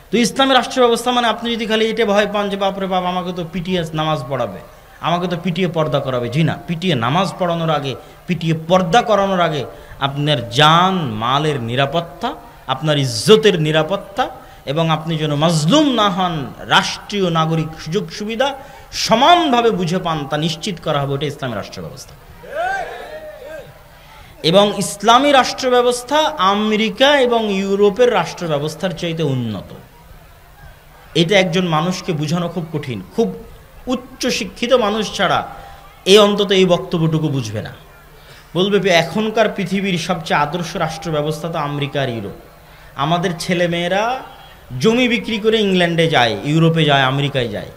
তো ইসলামী রাষ্ট্র ব্যবস্থা মানে আপনি যদি খালি এটা ভয় পান যে বাপরে বাপ, আমাকে তো পিটিয়ে নামাজ পড়াবে, আমাকে তো পিটিয়ে পর্দা করাবে। জি না, পিটিয়ে নামাজ পড়ানোর আগে, পিটিয়ে পর্দা করানোর আগে আপনার জান মালের নিরাপত্তা, আপনার ইজ্জতের নিরাপত্তা, এবং আপনি যেন মাজলুম না হন, রাষ্ট্রীয় নাগরিক সুযোগ সুবিধা সমানভাবে বুঝে পান, তা নিশ্চিত করা হবে। ওটা ইসলামী রাষ্ট্র ব্যবস্থা। এবং ইসলামী রাষ্ট্র ব্যবস্থা আমেরিকা এবং ইউরোপের রাষ্ট্র ব্যবস্থার চাইতে উন্নত। এটা একজন মানুষকে বোঝানো খুব কঠিন। খুব উচ্চ শিক্ষিত মানুষ ছাড়া অন্তত এই বক্তব্যটুকু বুঝবে না। বলবে এখনকার পৃথিবীর সবচেয়ে আদর্শ রাষ্ট্র ব্যবস্থা তো আমেরিকা আর ইউরোপ। আমাদের ছেলেমেয়েরা জমি বিক্রি করে ইংল্যান্ডে যায়, ইউরোপে যায়, আমেরিকায় যায়।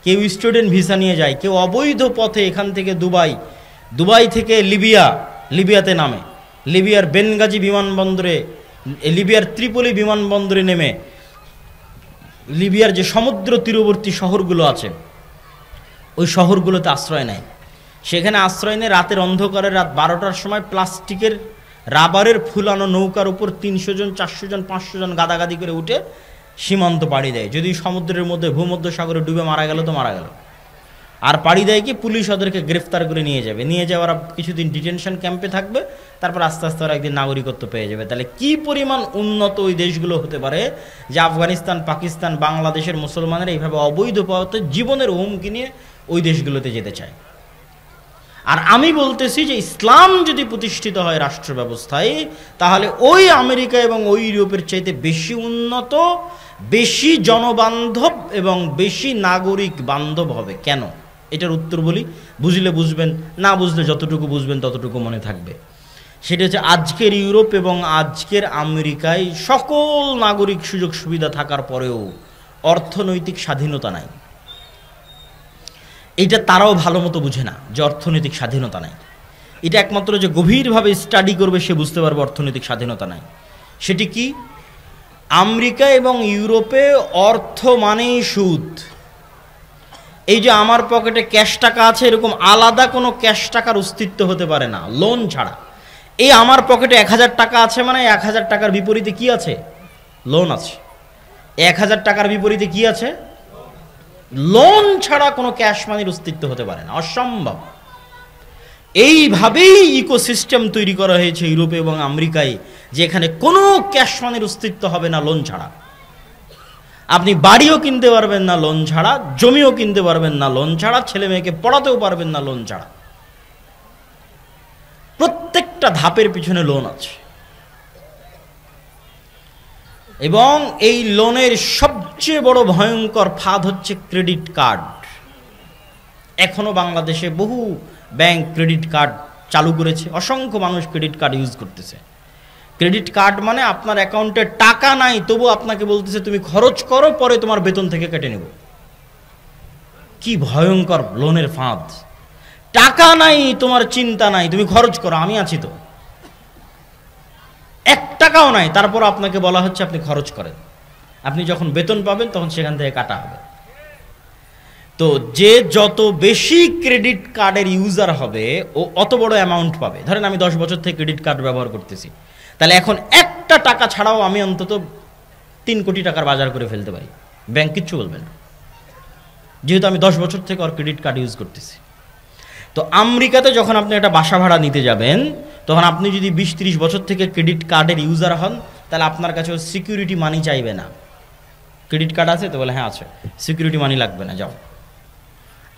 কেউ স্টুডেন্ট ভিসা নিয়ে যায়, কেউ অবৈধ পথে এখান থেকে দুবাই থেকে লিবিয়াতে নামে, লিবিয়ার বেনগাজি বিমানবন্দরে, লিবিয়ার ত্রিপলি বিমানবন্দরে নেমে লিবিয়ার যে সমুদ্র তীরবর্তী শহরগুলো আছে ওই শহরগুলোতে আশ্রয় নেয়। সেখানে আশ্রয় নিয়ে রাতের অন্ধকারে রাত 12টার সময় প্লাস্টিকের রাবারের ফুলানো নৌকার উপর 300 জন 400 জন 500 জন গাদাগাদি করে উঠে সীমান্ত পাড়ি দেয়। যদি সমুদ্রের মধ্যে ভূমধ্যসাগরে ডুবে মারা গেল তো মারা গেল। আর পাড়ি দেয় কি, পুলিশ ওদেরকে গ্রেফতার করে নিয়ে যাবে, নিয়ে যাওয়ার কিছুদিন ডিটেনশন ক্যাম্পে থাকবে, তারপর আস্তে আস্তে ওরা একদিন নাগরিকত্ব পেয়ে যাবে। তাহলে কি পরিমাণ উন্নত ওই দেশগুলো হতে পারে যে আফগানিস্তান, পাকিস্তান, বাংলাদেশের মুসলমানেরা এইভাবে অবৈধ পথে জীবনের হুমকি নিয়ে ওই দেশগুলোতে যেতে চায়। আর আমি বলতেছি যে ইসলাম যদি প্রতিষ্ঠিত হয় রাষ্ট্র ব্যবস্থায়, তাহলে ওই আমেরিকা এবং ওই ইউরোপের চাইতে বেশি উন্নত, বেশি জনবান্ধব এবং বেশি নাগরিক বান্ধব হবে। কেন? এটার উত্তর বলি, বুঝলে বুঝবেন, না বুঝলে যতটুকু বুঝবেন ততটুকু মনে থাকবে। সেটা হচ্ছে আজকের ইউরোপ এবং আজকের আমেরিকায় সকল নাগরিক সুযোগ সুবিধা থাকার পরেও অর্থনৈতিক স্বাধীনতা নাই। এইটা তারাও ভালো মতো বুঝে না যে অর্থনৈতিক স্বাধীনতা নাই। এটা একমাত্র যে গভীরভাবে স্টাডি করবে সে বুঝতে পারবে অর্থনৈতিক স্বাধীনতা নাই। সেটি কি? আমেরিকা এবং ইউরোপে অর্থ মানেই সুদ। এই যে আমার পকেটে ক্যাশ টাকা আছে, এরকম আলাদা কোনো ক্যাশ টাকার অস্তিত্ব হতে পারে না লোন ছাড়া। এই আমার পকেটে 1000 টাকা আছে মানে 1000 টাকার বিপরীতে কি আছে? লোন আছে। 1000 টাকার বিপরীতে কি আছে? লোন ছাড়া কোনো ক্যাশ মানির অস্তিত্ব হতে পারে না, অসম্ভব। এইভাবেই ইকোসিস্টেম তৈরি করা হয়েছে ইউরোপে এবং আমেরিকায়, যে এখানে কোনো ক্যাশ মানির অস্তিত্ব হবে না লোন ছাড়া। আপনি বাড়িও কিনতে পারবেন না লোন ছাড়া, জমিও কিনতে পারবেন না লোন ছাড়া, ছেলে মেয়েকে পড়াতেও পারবেন না লোন ছাড়া। প্রত্যেকটা ধাপের পিছনে লোন আছে। এবং এই লোনের সবচেয়ে বড় ভয়ঙ্কর ফাঁদ হচ্ছে ক্রেডিট কার্ড। এখনো বাংলাদেশে বহু ব্যাংক ক্রেডিট কার্ড চালু করেছে, অসংখ্য মানুষ ক্রেডিট কার্ড ইউজ করতেছে। ক্রেডিট কার্ড মানে আপনার অ্যাকাউন্টে টাকা নাই, তবু আপনাকে বলতেছে তুমি খরচ করো, পরে তোমার বেতন থেকে কেটে নেব। কি ভয়ঙ্কর লোনের ফাঁদ! টাকা নাই, তোমার চিন্তা নাই, তুমি খরচ করো, আমি আছি তো। 1 টাকাও নাই, তারপর আপনাকে বলা হচ্ছে আপনি খরচ করেন, আপনি যখন বেতন পাবেন তখন সেখান থেকে কাটা হবে। তো যে যত বেশি ক্রেডিট কার্ডের ইউজার হবে ও অত বড় অ্যামাউন্ট পাবে। ধরেন আমি 10 বছর থেকে ক্রেডিট কার্ড ব্যবহার করতেছি, তাহলে এখন 1টা টাকা ছাড়াও আমি অন্তত 3 কোটি টাকার বাজার করে ফেলতে পারি, ব্যাংক কিচ্ছু বলবে না, যেহেতু আমি 10 বছর থেকে ওর ক্রেডিট কার্ড ইউজ করতেছি। তো আমেরিকাতে যখন আপনি একটা বাসা ভাড়া নিতে যাবেন, তখন আপনি যদি 20-30 বছর থেকে ক্রেডিট কার্ডের ইউজার হন, তাহলে আপনার কাছে সিকিউরিটি মানি চাইবে না। ক্রেডিট কার্ড আছে তো? বলে হ্যাঁ আছে, সিকিউরিটি মানি লাগবে না, যাও।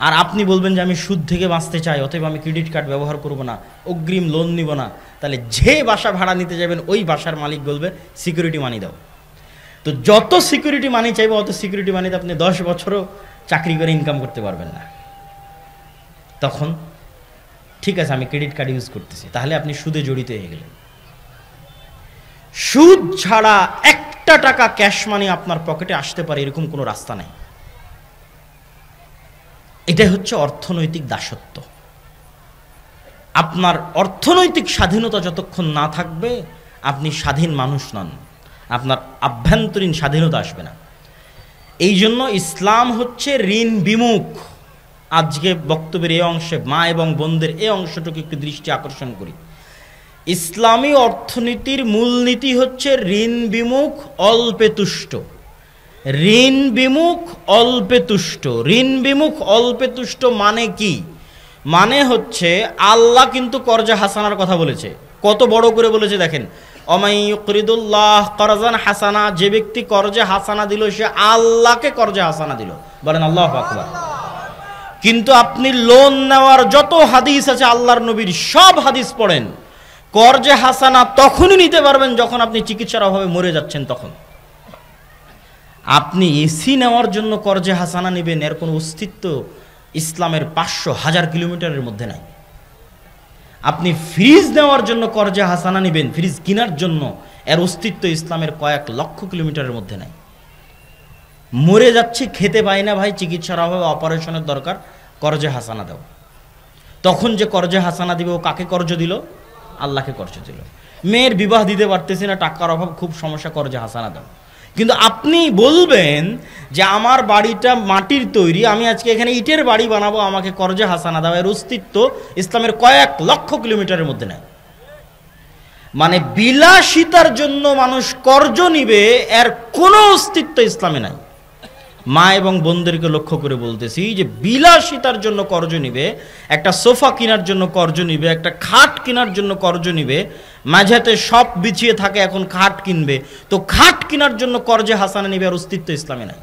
আর আপনি বলবেন যে আমি সুদ থেকে বাঁচতে চাই, অতএব আমি ক্রেডিট কার্ড ব্যবহার করব না, অগ্রিম লোন নিব না, তাহলে যে বাসা ভাড়া নিতে যাবেন ওই বাসার মালিক বলবে সিকিউরিটি মানি দাও। তো যত সিকিউরিটি মানি চাইবে অত সিকিউরিটি মানিতে আপনি 10 বছরও চাকরি করে ইনকাম করতে পারবেন না। তখন ঠিক আছে আমি ক্রেডিট কার্ড ইউজ করতেছি, তাহলে আপনি সুদে জড়িত হয়ে গেলেন। সুদ ছাড়া 1টা টাকা ক্যাশ মানি আপনার পকেটে আসতে পারে এরকম কোনো রাস্তা নাই। এটাই হচ্ছে অর্থনৈতিক দাসত্ব। আপনার অর্থনৈতিক স্বাধীনতা যতক্ষণ না থাকবে আপনি স্বাধীন মানুষ নন, আপনার আভ্যন্তরীণ স্বাধীনতা আসবে না। এই জন্য ইসলাম হচ্ছে ঋণ বিমুখ। আজকে বক্তব্যের এই অংশে মা এবং বোনদের এই অংশটুকু একটু দৃষ্টি আকর্ষণ করি। ইসলামী অর্থনীতির মূলনীতি হচ্ছে ঋণ বিমুখ, অল্পে তুষ্ট। ঋণ বিমুখ, অল্পে তুষ্ট। ঋণ বিমুখ, অল্পে তুষ্ট মানে কি? মানে হচ্ছে আল্লাহ কিন্তু কর্জে হাসানার কথা বলেছে, কত বড় করে বলেছে দেখেন, অমাই ইউকরিদুল্লাহ করজান হাসানা, যে ব্যক্তি কর্জে হাসানা দিল সে আল্লাহকে কর্জে হাসানা দিল। বলেন আল্লাহু আকবার। কিন্তু আপনি লোন নেওয়ার যত হাদিস আছে আল্লাহর নবীর সব হাদিস পড়েন, কর্জে হাসানা তখনই নিতে পারবেন যখন আপনি চিকিৎসার অভাবে মরে যাচ্ছেন। তখন আপনি এসি নেওয়ার জন্য কর্জে হাসানা নেবেন, এর কোনো অস্তিত্ব ইসলামের 500,000 কিলোমিটারের মধ্যে নাই। আপনি ফ্রিজ নেওয়ার জন্য কর্জে হাসানা নেবেন, ফ্রিজ কেনার জন্য, এর অস্তিত্ব ইসলামের কয়েক লক্ষ কিলোমিটারের মধ্যে নাই। মরে যাচ্ছি, খেতে পাই না ভাই, চিকিৎসার অভাবে অপারেশনের দরকার, কর্জে হাসানা দাও। তখন যে কর্জে হাসানা দিবে ও কাকে কর্জ দিল? আল্লাহকে কর্জ দিল। মেয়ের বিবাহ দিতে পারতেছি না, টাকার অভাব, খুব সমস্যা, কর্জে হাসানা দাও। কিন্তু আপনি বলবেন যে আমার বাড়িটা মাটির তৈরি, আমি আজকে এখানে ইটের বাড়ি বানাবো, আমাকে করজে হাসানা দাও, এর অস্তিত্ব ইসলামের কয়েক লক্ষ কিলোমিটারের মধ্যে নেই। মানে বিলাসিতার জন্য মানুষ কর্জ নিবে, এর কোনো অস্তিত্ব ইসলামে নাই। মা এবং বোনদেরকে লক্ষ্য করে বলতেছি যে বিলাসিতার জন্য কর্জ নিবে, একটা সোফা কেনার জন্য কর্জ নিবে, একটা খাট কেনার জন্য কর্জ নিবে, মাঝেতে সব বিছিয়ে থাকে এখন খাট কিনবে, তো খাট কেনার জন্য কর্জে হাসানা নিবে, আর অস্তিত্ব ইসলামে নাই।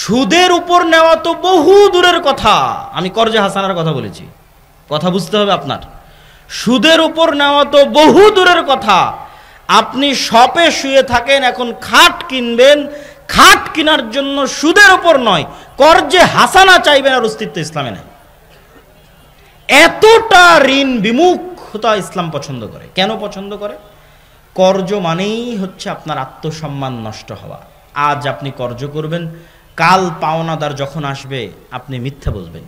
সুদের উপর নেওয়া তো বহু দূরের কথা, আমি কর্জে হাসানার কথা বলেছি, কথা বুঝতে হবে আপনার। সুদের উপর নেওয়া তো বহু দূরের কথা, আপনি শপে শুয়ে থাকেন, এখন খাট কিনবেন, খাট কেনার জন্য সুদের উপর নয় কর্জে হাসানা চাইবেন, আর অস্তিত্ব ইসলামে নাই। এতটা ঋণ বিমুখতা ইসলাম পছন্দ করে। কেন পছন্দ করে? কর্জ মানেই হচ্ছে আপনার আত্মসম্মান নষ্ট হওয়া। আজ আপনি কর্জ করবেন, কাল পাওনাদার যখন আসবে আপনি মিথ্যা বলবেন,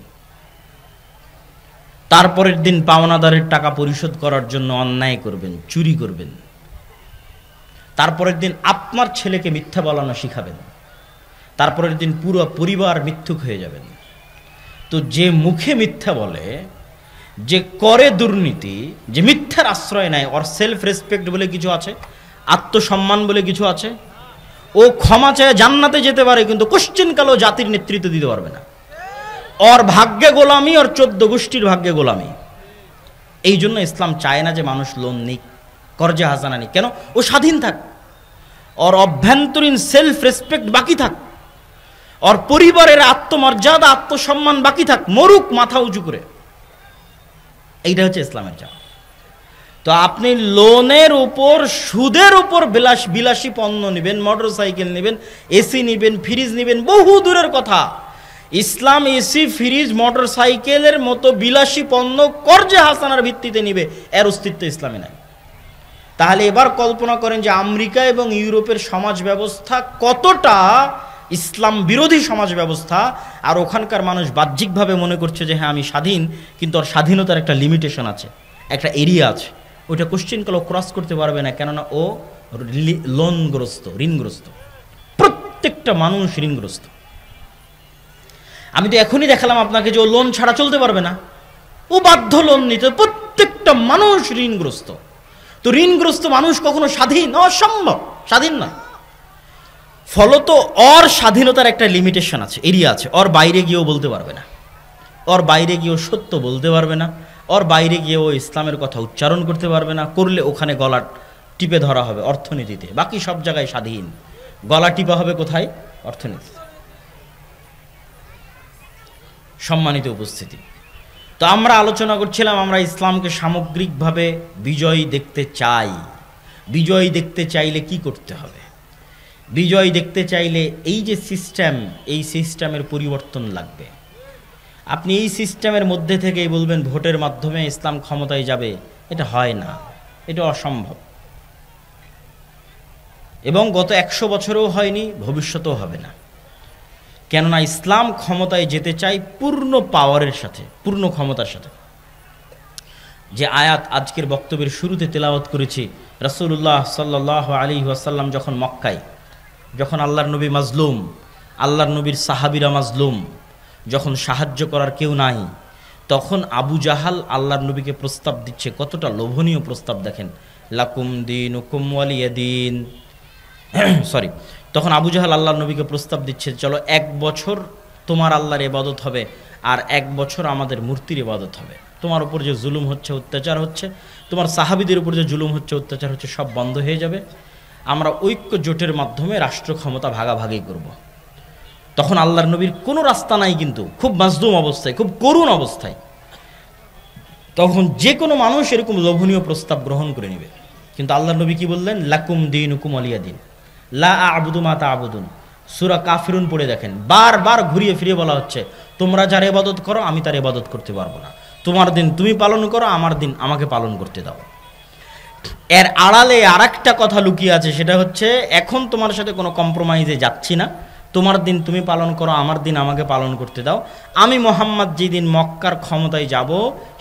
তারপরের দিন পাওনাদারের টাকা পরিশোধ করার জন্য অন্যায় করবেন, চুরি করবেন, তারপরের দিন আপনার ছেলেকে মিথ্যা বলানো শিখাবেন, তারপরের দিন পুরো পরিবার মিথ্যুক হয়ে যাবেন। তো যে মুখে মিথ্যা বলে, যে করে দুর্নীতি, যে মিথ্যার আশ্রয় নেয়, ওর সেলফ রেসপেক্ট বলে কিছু আছে, আত্মসম্মান বলে কিছু আছে, ও ক্ষমা চায় জান্নাতে যেতে পারে, কিন্তু কোশ্চিনকালেও জাতির নেতৃত্ব দিতে পারবে না। ওর ভাগ্যে গোলামি, ওর 14 গোষ্ঠীর ভাগ্যে গোলামি। এই জন্য ইসলাম চায় না যে মানুষ লোন নিক, কর্জে হাসানা নিক। কেন? ও স্বাধীন থাক, ওর অভ্যন্তরীণ সেলফ রেসপেক্ট বাকি থাক, ওর পরিবারের আত্মমর্যাদা আত্মসম্মান বাকি থাক, মরুক মাথা উঁচু করে। এইটা হচ্ছে ইসলামের চাওয়া। তো আপনি লোনের উপর, সুদের উপর বিলাসী পণ্য নেবেন, মোটর সাইকেল নেবেন, এসি নেবেন, ফ্রিজ নেবেন, বহু দূরের কথা। ইসলাম এসি, ফ্রিজ, মোটর সাইকেলের মতো বিলাসী পণ্য কর্জে হাসানার ভিত্তিতে নিবে, এর অস্তিত্ব ইসলামে নাই। তাহলে এবার কল্পনা করেন যে আমেরিকা এবং ইউরোপের সমাজ ব্যবস্থা কতটা ইসলাম বিরোধী সমাজ ব্যবস্থা, আর ওখানকার মানুষ বাহ্যিকভাবে মনে করছে যে হ্যাঁ আমি স্বাধীন, কিন্তু ওর স্বাধীনতার একটা লিমিটেশন আছে, একটা এরিয়া আছে, ওইটা কোশ্চিনকালও ক্রস করতে পারবে না। কেননা ও লোনগ্রস্ত, ঋণগ্রস্ত। প্রত্যেকটা মানুষ ঋণগ্রস্ত। আমি তো এখনই দেখালাম আপনাকে যে ও লোন ছাড়া চলতে পারবে না, ও বাধ্য লোন নিতে। প্রত্যেকটা মানুষ ঋণগ্রস্ত। তো ঋণগ্রস্ত মানুষ কখনো স্বাধীন? অসম্ভব, স্বাধীন নয়। ফলত ওর স্বাধীনতার একটা লিমিটেশন আছে, এরিয়া আছে। ওর বাইরে গিয়েও বলতে পারবে না, ওর বাইরে গিয়েও সত্য বলতে পারবে না, ওর বাইরে গিয়েও ইসলামের কথা উচ্চারণ করতে পারবে না। করলে ওখানে গলা টিপে ধরা হবে অর্থনীতিতে। বাকি সব জায়গায় স্বাধীন, গলা টিপা হবে কোথায়? অর্থনীতিতে। সম্মানিত উপস্থিতি, তো আমরা আলোচনা করছিলাম, আমরা ইসলামকে সামগ্রিকভাবে বিজয়ী দেখতে চাই। বিজয়ী দেখতে চাইলে কি করতে হবে? বিজয় দেখতে চাইলে এই যে সিস্টেম, এই সিস্টেমের পরিবর্তন লাগবে। আপনি এই সিস্টেমের মধ্যে থেকেই বলবেন ভোটের মাধ্যমে ইসলাম ক্ষমতায় যাবে, এটা হয় না, এটা অসম্ভব। এবং গত 100 বছরেও হয়নি, ভবিষ্যতেও হবে না। কেননা ইসলাম ক্ষমতায় যেতে চাই পূর্ণ পাওয়ারের সাথে, পূর্ণ ক্ষমতার সাথে। যে আয়াত আজকের বক্তব্যের শুরুতে তেলাওয়াত করেছি, রাসূলুল্লাহ সাল্লাল্লাহু আলাইহি ওয়াসাল্লাম যখন মক্কায়, যখন আল্লাহর নবী মাজলুম, আল্লাহর নবীর সাহাবীরা মাজলুম, যখন সাহায্য করার কেউ নাই, তখন আবু জাহাল আল্লাহর নবীকে প্রস্তাব দিচ্ছে। কতটা লোভনীয় প্রস্তাব দেখেন, লাকুম দীনুকুম ওয়ালিয়াদিন। সরি, তখন আবু জাহাল আল্লাহর নবীকে প্রস্তাব দিচ্ছে, চলো 1 বছর তোমার আল্লাহর ইবাদত হবে, আর 1 বছর আমাদের মূর্তির ইবাদত হবে। তোমার উপর যে জুলুম হচ্ছে, অত্যাচার হচ্ছে, তোমার সাহাবীদের উপর যে জুলুম হচ্ছে, অত্যাচার হচ্ছে, সব বন্ধ হয়ে যাবে। আমরা ঐক্য জোটের মাধ্যমে রাষ্ট্র ক্ষমতা ভাগাভাগি করব। তখন আল্লাহর নবীর কোনো রাস্তা নাই, কিন্তু খুব মাজলুম অবস্থায়, খুব করুণ অবস্থায়। তখন যে কোনো মানুষ এরকম লোভনীয় প্রস্তাব গ্রহণ করে নেবে। কিন্তু আল্লাহর নবী কি বললেন? লাকুম দীনুকুম ওয়ালিয়াদিন, লা আ'বুদু মা তা'বুদুন। সূরা কাফিরুন পড়ে দেখেন, বারবার ঘুরিয়ে ফিরিয়ে বলা হচ্ছে তোমরা যার ইবাদত করো আমি তার ইবাদত করতে পারবো না। তোমার দিন তুমি পালন করো, আমার দিন আমাকে পালন করতে দাও। এর আড়ালে আরেকটা কথা লুকিয়ে আছে, সেটা হচ্ছে এখন তোমার সাথে কোনো কম্প্রোমাইজে যাচ্ছি না। তোমার দিন তুমি পালন করো, আমার দিন আমাকে পালন করতে দাও। আমি মোহাম্মদ যেদিন মক্কার ক্ষমতায় যাব,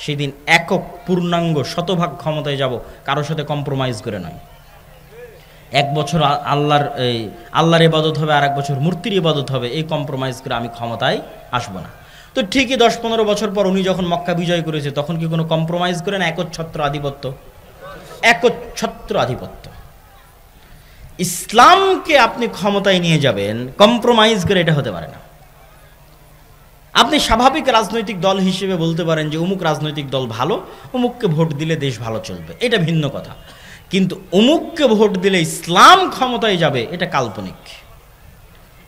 সেদিন একক পূর্ণাঙ্গ শতভাগ ক্ষমতায় যাব, কারোর সাথে কম্প্রোমাইজ করে নয়। এক বছর আল্লাহর ইবাদত হবে, আর এক বছর মূর্তির ইবাদত হবে, এই কম্প্রোমাইজ করে আমি ক্ষমতায় আসবো না। তো ঠিকই 10-15 বছর পর উনি যখন মক্কা বিজয় করেছে তখন কি কোনো কম্প্রোমাইজ করেন? একচ্ছত্র আধিপত্য, একচ্ছত্র আধিপত্য। ইসলামকে আপনি ক্ষমতায় নিয়ে যাবেন কম্প্রোমাইজ করে, এটা হতে পারে না। আপনি স্বাভাবিক রাজনৈতিক দল হিসেবে বলতে পারেন যে অমুক রাজনৈতিক দল ভালো, অমুককে ভোট দিলে দেশ ভালো চলবে, এটা ভিন্ন কথা। কিন্তু অমুককে ভোট দিলে ইসলাম ক্ষমতায় যাবে, এটা কাল্পনিক,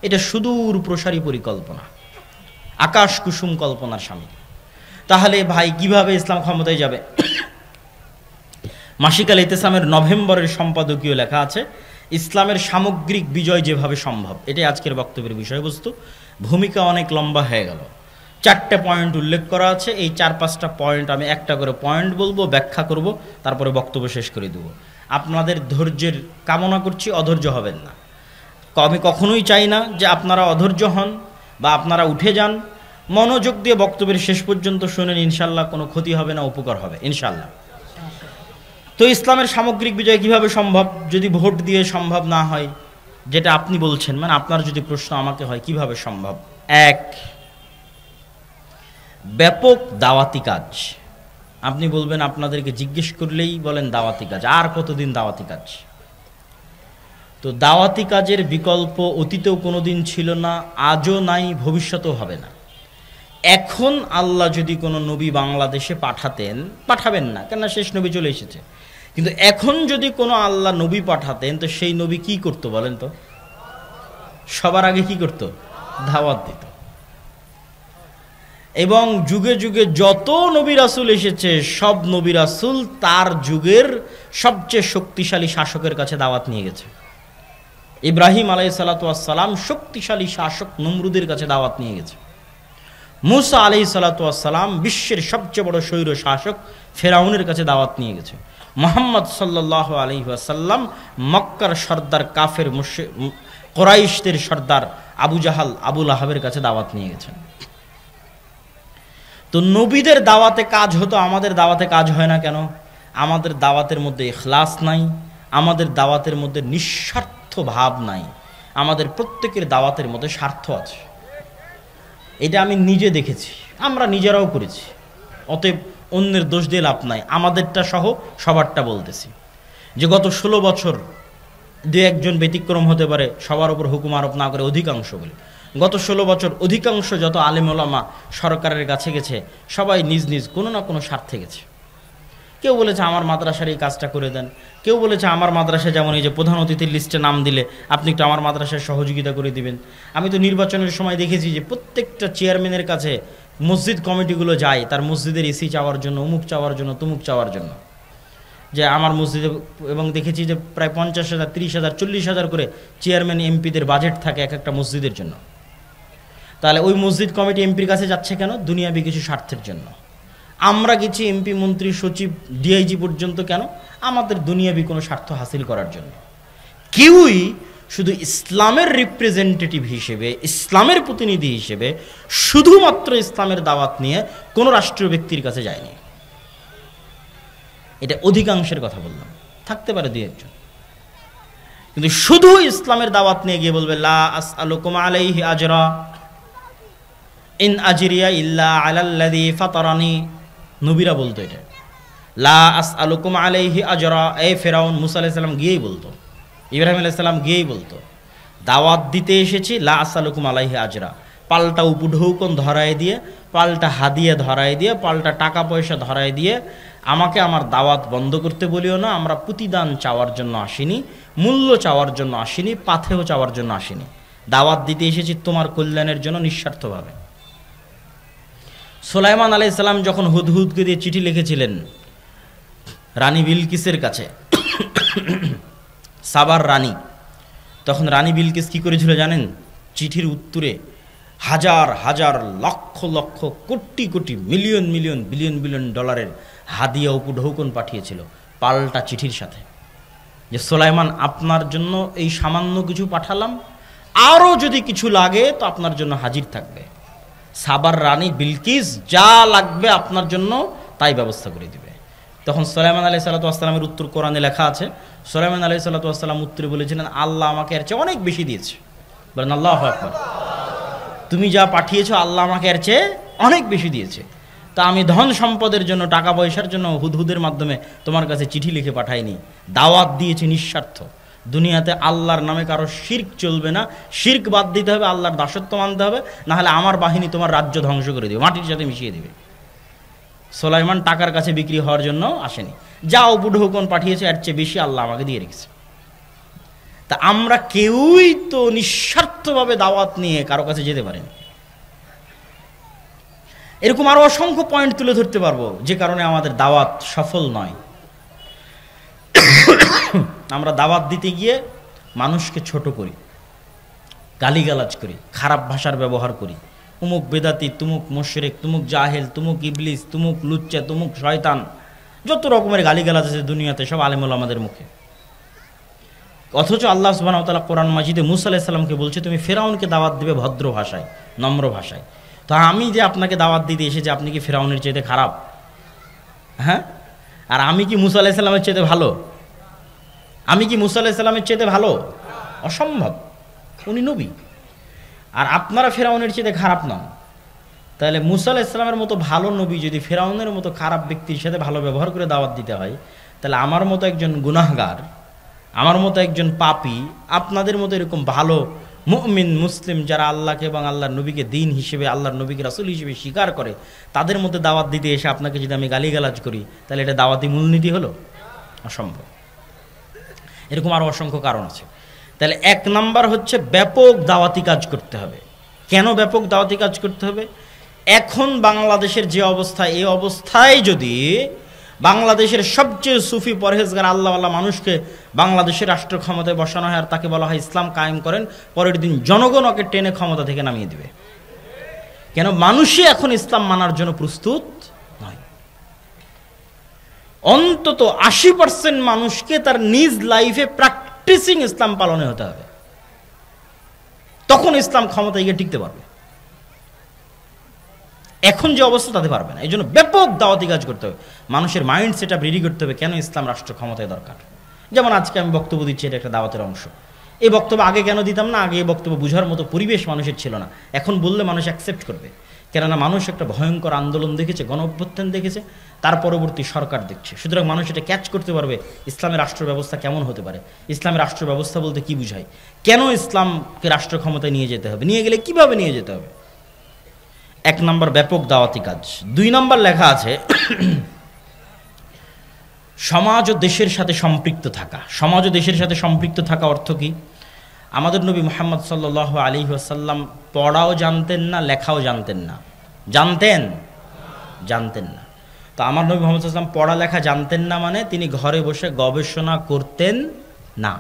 এটা সুদূর প্রসারী পরিকল্পনা, আকাশ কুসুম কল্পনার সামিল। তাহলে ভাই কিভাবে ইসলাম ক্ষমতায় যাবে? মাসিক আল ইতিসামের নভেম্বরের সম্পাদকীয় লেখা আছে, ইসলামের সামগ্রিক বিজয় যেভাবে সম্ভব। এটাই আজকের বক্তব্যের বিষয়বস্তু। ভূমিকা অনেক লম্বা হয়ে গেল, 4টে পয়েন্ট উল্লেখ করা আছে। এই 4-5টা পয়েন্ট আমি একটা করে পয়েন্ট বলবো, ব্যাখ্যা করব, তারপরে বক্তব্য শেষ করে দেব। আপনাদের ধৈর্যের কামনা করছি, অধৈর্য হবেন না। আমি কখনোই চাই না যে আপনারা অধৈর্য হন বা আপনারা উঠে যান। মনোযোগ দিয়ে বক্তব্যের শেষ পর্যন্ত শুনেন, ইনশাল্লাহ কোনো ক্ষতি হবে না, উপকার হবে ইনশাল্লাহ। তো ইসলামের সামগ্রিক বিজয় কিভাবে সম্ভব যদি ভোট দিয়ে সম্ভব না হয়, যেটা আপনি বলছেন, মানে আপনার যদি প্রশ্ন আমাকে হয় কিভাবে সম্ভব? এক, ব্যাপক দাওয়াতি কাজ। আপনি বলবেন আপনাদেরকে জিজ্ঞেস করলেই বলেন দাওয়াতি কাজ, আর কতদিন দাওয়াতি কাজ? তো দাওয়াতি কাজের বিকল্প অতীতেও কোনোদিন ছিল না, আজও নাই, ভবিষ্যতেও হবে না। এখন আল্লাহ যদি কোনো নবী বাংলাদেশে পাঠাতেন, পাঠাবেন না কেননা শেষ নবী চলে এসেছে, কিন্তু এখন যদি কোনো আল্লাহ নবী পাঠাতেন তো সেই নবী কি করতো বলেন তো? সবার আগে কি করতো? দাওয়াত দিত। এবং যুগে যুগে যত নবী রাসূল এসেছে সব নবী রাসূল তার যুগের সবচেয়ে শক্তিশালী শাসকের কাছে দাওয়াত নিয়ে গেছে। ইব্রাহিম আলাইহিসসালাতু ওয়াসসালাম শক্তিশালী শাসক নমরুদের কাছে দাওয়াত নিয়ে গেছে। মুসা আলাইহিসসালাতু ওয়াসসালাম বিশ্বের সবচেয়ে বড় স্বৈর শাসক ফেরাউনের কাছে দাওয়াত নিয়ে গেছে। মুহাম্মদ সাল্লাল্লাহু আলাইহি ওয়াসাল্লাম মক্কার সর্দার কাফের কুরাইশদের সর্দার আবু জাহাল, আবু লাহাবের কাছে দাওয়াত নিয়ে গেছেন। তো নবীদের দাওয়াতে কাজ হতো, আমাদের দাওয়াতে কাজ হয় না কেন? আমাদের দাওয়াতের মধ্যে ইখলাস নাই, আমাদের দাওয়াতের মধ্যে নিঃস্বার্থ ভাব নাই, আমাদের প্রত্যেকের দাওয়াতের মধ্যে স্বার্থ আছে। এটা আমি নিজে দেখেছি, আমরা নিজেরাও করেছি। অতএব অন্যের দোষ দিয়ে লাভ নাই, আমাদেরটা সহ সবারটা বলতেছি। যে গত 16 বছর 2-1জন ব্যতিক্রম হতে পারে, সবার উপর হুকুম আরোপ না করে অধিকাংশ বলে, গত 16 বছর অধিকাংশ যত আলেম ওলামা সরকারের কাছে গেছে সবাই নিজ নিজ কোনো না কোনো স্বার্থে গেছে। কেউ বলেছে আমার মাদ্রাসার এই কাজটা করে দেন, কেউ বলেছে আমার মাদ্রাসায় যেমন এই যে প্রধান অতিথির লিস্টে নাম দিলে আপনি একটু আমার মাদ্রাসায় সহযোগিতা করে দিবেন। আমি তো নির্বাচনের সময় দেখেছি যে প্রত্যেকটা চেয়ারম্যানের কাছে মসজিদ কমিটিগুলো যায় তার মসজিদের এসি চাওয়ার জন্য, অমুক চাওয়ার জন্য, তমুক চাওয়ার জন্য, যে আমার মসজিদে। এবং দেখেছি যে প্রায় 50,000, 30,000, 40,000 করে চেয়ারম্যান এমপিদের বাজেট থাকে এক একটা মসজিদের জন্য। তাহলে ওই মসজিদ কমিটি এমপির কাছে যাচ্ছে কেন? দুনিয়াবি কিছু স্বার্থের জন্য। আমরা গেছি এমপি, মন্ত্রী, সচিব, ডিআইজি পর্যন্ত কেন? আমাদের দুনিয়াবি কোনো স্বার্থ হাসিল করার জন্য। কেউই শুধু ইসলামের রিপ্রেজেন্টেটিভ হিসেবে, ইসলামের প্রতিনিধি হিসেবে শুধুমাত্র ইসলামের দাওয়াত নিয়ে কোনো রাষ্ট্রীয় ব্যক্তির কাছে যায়নি। এটা অধিকাংশের কথা বললাম, থাকতে পারে 2-1জন, কিন্তু শুধু ইসলামের দাওয়াত নিয়ে গিয়ে বলবে লা আসআলুকুম আলাইহি আজরা ইন আজরিয়া ইল্লা আলাল্লাযী ফাতারানি। নবীরা বলতো এটা, লা আসআলুকুম আলাইহি আজরা। এই ফেরাউন মুসা আলাইহিস সালাম গিয়েই বলতো, ইব্রাহিম আলাইহিস সালাম গিয়েই বলতো, দাওয়াত দিতে এসেছি, লা আসআলুকুম আলাইহি আজরা। পাল্টা উপঢৌকন ধরায় দিয়ে, পাল্টা হাদিয়া ধরায় দিয়ে, পাল্টা টাকা পয়সা ধরায় দিয়ে আমাকে আমার দাওয়াত বন্ধ করতে বলিও না। আমরা প্রতিদান চাওয়ার জন্য আসিনি, মূল্য চাওয়ার জন্য আসিনি, পাথেও চাওয়ার জন্য আসিনি। দাওয়াত দিতে এসেছি তোমার কল্যাণের জন্য নিঃস্বার্থভাবে। সুলাইমান আলাইহিস সালাম যখন হুদহুদকে দিয়ে চিঠি লিখেছিলেন রানী বিলকিসের কাছে, সাবার রানী, তখন রানী বিলকিস কি করেছিল জানেন? চিঠির উত্তরে হাজার হাজার, lakh lakh, crore crore, million million, billion billion ডলারের হাদিয়া উপঢৌকন পাঠিয়েছিল পাল্টা চিঠির সাথে, যে সুলাইমান আপনার জন্য এই সামান্য কিছু পাঠালাম, আরও যদি কিছু লাগে তো আপনার জন্য হাজির থাকবে। সাবার রানী বিলকিস যা লাগবে আপনার জন্য তাই ব্যবস্থা করে দিবে। তখন সুলাইমান আলাইহিস সালাতু ওয়াস সালামের উত্তর কোরআনে লেখা আছে। সুলাইমান আলাইহিস সালাতু ওয়াস সালাম উত্তরে বলেছিলেন, আল্লাহ আমাকে এর চেয়ে অনেক বেশি দিয়েছে। বলেন আল্লাহু আকবার। তুমি যা পাঠিয়েছো আল্লাহ আমাকে এর চেয়ে অনেক বেশি দিয়েছে। তা আমি ধন সম্পদের জন্য, টাকা পয়সার জন্য হুদহুদের মাধ্যমে তোমার কাছে চিঠি লিখে পাঠাইনি, দাওয়াত দিয়েছি নিঃস্বার্থ। দুনিয়াতে আল্লাহর নামে কারো শিরক চলবে না, শিরক বাদ দিতে হবে, আল্লাহর দাসত্ব মানতে হবে, না হলে আমার বাহিনী তোমার রাজ্য ধ্বংস করে দেবে, মাটির সাথে মিশিয়ে দেবে। সুলাইমান টাকার কাছে বিক্রি হওয়ার জন্য আসেনি। যাও বুড়ো হুকুম পাঠিয়েছে, এর চেয়ে বেশি আল্লাহ আমাকে দিয়ে রেখেছে। তা আমরা কেউই তো নিঃস্বার্থভাবে দাওয়াত নিয়ে কারো কাছে যেতে পারিনি। এরকম আরো অসংখ্য পয়েন্ট তুলে ধরতে পারবো যে কারণে আমাদের দাওয়াত সফল নয়। আমরা দাওয়াত দিতে গিয়ে মানুষকে ছোট করি, গালিগালাজ করি, খারাপ ভাষার ব্যবহার করি, তুমুক বেদাতি, তুমুক মুশরিক, তুমুক জাহেল, তুমুক ইবলিস, তুমুক লুচ্চা, তুমুক শয়তান, যত রকমের গালিগালাজ আছে দুনিয়াতে সব আলেমুল আমাদের মুখে। অথচ আল্লাহ সুবহানাহু ওয়া তাআলা কোরআন মাজিদে মুসা আলাইহিস সালামকে বলছে তুমি ফিরআউনকে দাওয়াত দিবে ভদ্র ভাষায়, নম্র ভাষায়। তো আমি যে আপনাকে দাওয়াত দিতে এসেছি, আপনি কি ফিরআউনের চাইতে খারাপ? হ্যাঁ? আর আমি কি মুসা আলাইহিস সালামের চাইতে ভালো? আমি কি মুসা আলাইহিস সালামের চাইতে ভালো? অসম্ভব, উনি নবী। আর আপনারা ফিরআউনের চাইতে খারাপ নন। তাহলে মুসা আলাইহিস সালামের মতো ভালো নবী যদি ফিরআউনের মতো খারাপ ব্যক্তির সাথে ভালো ব্যবহার করে দাওয়াত দিতে হয়, তাহলে আমার মতো একজন গুনাহগার, আমার মতো একজন পাপী, আপনাদের মতো এরকম ভালো মুমিন মুসলিম যারা আল্লাহকে এবং আল্লাহর নবীকে দিন হিসেবে, আল্লাহর নবীকে রাসূল হিসেবে স্বীকার করে, তাদের মধ্যে দাওয়াত দিতে এসে আপনাকে যদি আমি গালিগালাজ করি, তাহলে এটা দাওয়াতি মূলনীতি হলো? অসম্ভব। এরকম আরও অসংখ্য কারণ আছে। তাহলে এক নাম্বার হচ্ছে ব্যাপক দাওয়াতি কাজ করতে হবে। কেন ব্যাপক দাওয়াতি কাজ করতে হবে? এখন বাংলাদেশের যে অবস্থা, এই অবস্থায় যদি বাংলাদেশের সবচেয়ে সুফি পরহেজগার আল্লাহওয়ালা মানুষকে বাংলাদেশের রাষ্ট্র ক্ষমতায় বসানো হয় আর তাকে বলা হয় ইসলাম কায়েম করেন, পরের দিন জনগণ ওকে টেনে ক্ষমতা থেকে নামিয়ে দিবে। কেন? মানুষই এখন ইসলাম মানার জন্য প্রস্তুত নয়। অন্তত 80% মানুষকে তার নিজ লাইফে প্র্যাকটিসিং ইসলাম পালনে হতে হবে, তখন ইসলাম ক্ষমতায় গিয়ে টিকতে পারবে। এখন যে অবস্থা তাতে পারবে না। এই জন্য ব্যাপক দাওয়াতি কাজ করতে হবে, মানুষের মাইন্ড সেট আপ রেডি করতে হবে কেন ইসলাম রাষ্ট্র ক্ষমতায় দরকার। যেমন আজকে আমি বক্তব্য দিচ্ছি, এটা একটা দাওয়াতের অংশ। এই বক্তব্য আগে কেন দিতাম না? আগে এই বক্তব্য বুঝার মতো পরিবেশ মানুষের ছিল না। এখন বললে মানুষ অ্যাকসেপ্ট করবে, কেননা মানুষ একটা ভয়ঙ্কর আন্দোলন দেখেছে, গণ অভ্যুত্থান দেখেছে, তার পরবর্তী সরকার দেখছে। সুতরাং মানুষ এটা ক্যাচ করতে পারবে ইসলামের রাষ্ট্র ব্যবস্থা কেমন হতে পারে, ইসলামের রাষ্ট্র ব্যবস্থা বলতে কি বুঝায়, কেন ইসলামকে রাষ্ট্র ক্ষমতায় নিয়ে যেতে হবে, নিয়ে গেলে কিভাবে নিয়ে যেতে হবে। এক নম্বর ব্যাপক দাওয়াতি কাজ। 2 নম্বর লেখা আছে সমাজ ও দেশের সাথে সম্পৃক্ত থাকা। সমাজ ও দেশের সাথে সম্পৃক্ত থাকা অর্থ কি? আমাদের নবী মুহাম্মদ সাল্লাল্লাহু আলাইহি ওয়াসাল্লাম পড়াও জানতেন না, লেখাও জানতেন না। জানতেন? জানতেন না। তো আমার নবী মুহাম্মদ সাল্লাল্লাহু আলাইহি ওয়াসাল্লাম পড়ালেখা জানতেন না মানে তিনি ঘরে বসে গবেষণা করতেন না,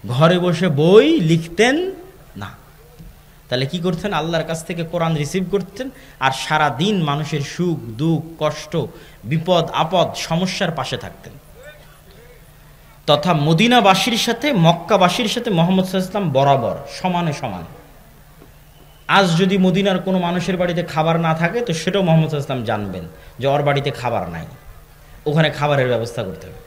ঘরে বসে বই লিখতেন না। তাহলে কি করতেন? আল্লাহর কাছ থেকে কোরআন রিসিভ করতেন আর সারা দিন মানুষের সুখ দুঃখ কষ্ট বিপদ আপদ সমস্যার পাশে থাকতেন। তথা মদিনাবাসীর সাথে মক্কাবাসীর সাথে মুহাম্মদ সাল্লাল্লাহু আলাইহি ওয়াসাল্লাম বরাবর সমানে সমান। আজ যদি মদিনার কোনো মানুষের বাড়িতে খাবার না থাকে, তো সেটাও মুহাম্মদ সাল্লাল্লাহু আলাইহি ওয়াসাল্লাম জানবেন যে ওর বাড়িতে খাবার নাই, ওখানে খাবারের ব্যবস্থা করতে হবে।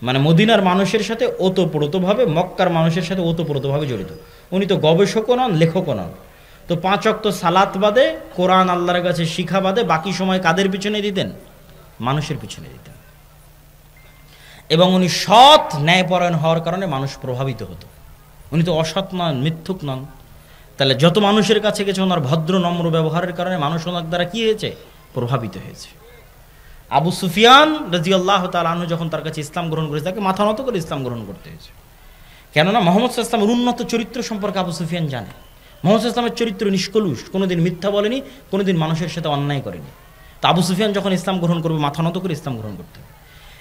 মানে মদিনার মানুষের সাথে ওতপ্রোতভাবে, মক্কার মানুষের সাথে ওতপ্রোতভাবে জড়িত। উনি তো গবেষকও নন, লেখকও নন। তো 5 ওয়াক্ত সালাত বাদে, কোরআন আল্লাহর কাছে শিখা বাদে বাকি সময় কাদের পিছনে দিতেন? মানুষের পিছনে দিতেন। এবং উনি সৎ ন্যায়পরায়ণ হওয়ার কারণে মানুষ প্রভাবিত হতো। উনি তো অসৎ নন, মিথ্যুক নন। তাহলে যত মানুষের কাছে গেছে ওনার ভদ্র নম্র ব্যবহারের কারণে মানুষ ওনার দ্বারা কি হয়েছে? প্রভাবিত হয়েছে। আবু সুফিয়ান রাদিয়াল্লাহু তাআলা আনহু যখন তার কাছে ইসলাম গ্রহণ করেছে, তাকে মাথা নত করে ইসলাম গ্রহণ করতে হয়েছে। কেননা মুহাম্মদ সাল্লাল্লাহু আলাইহি ওয়াসাল্লামের উন্নত চরিত্র সম্পর্কে আবু সুফিয়ান জানে। মুহাম্মদ সাল্লাল্লাহু আলাইহি ওয়াসাল্লামের চরিত্র নিষ্কলুষ, কোনোদিন মিথ্যা বলেনি, কোনোদিন মানুষের সাথে অন্যায় করেনি। তো আবু সুফিয়ান যখন ইসলাম গ্রহণ করবে, মাথা নত করে ইসলাম গ্রহণ করতে হবে।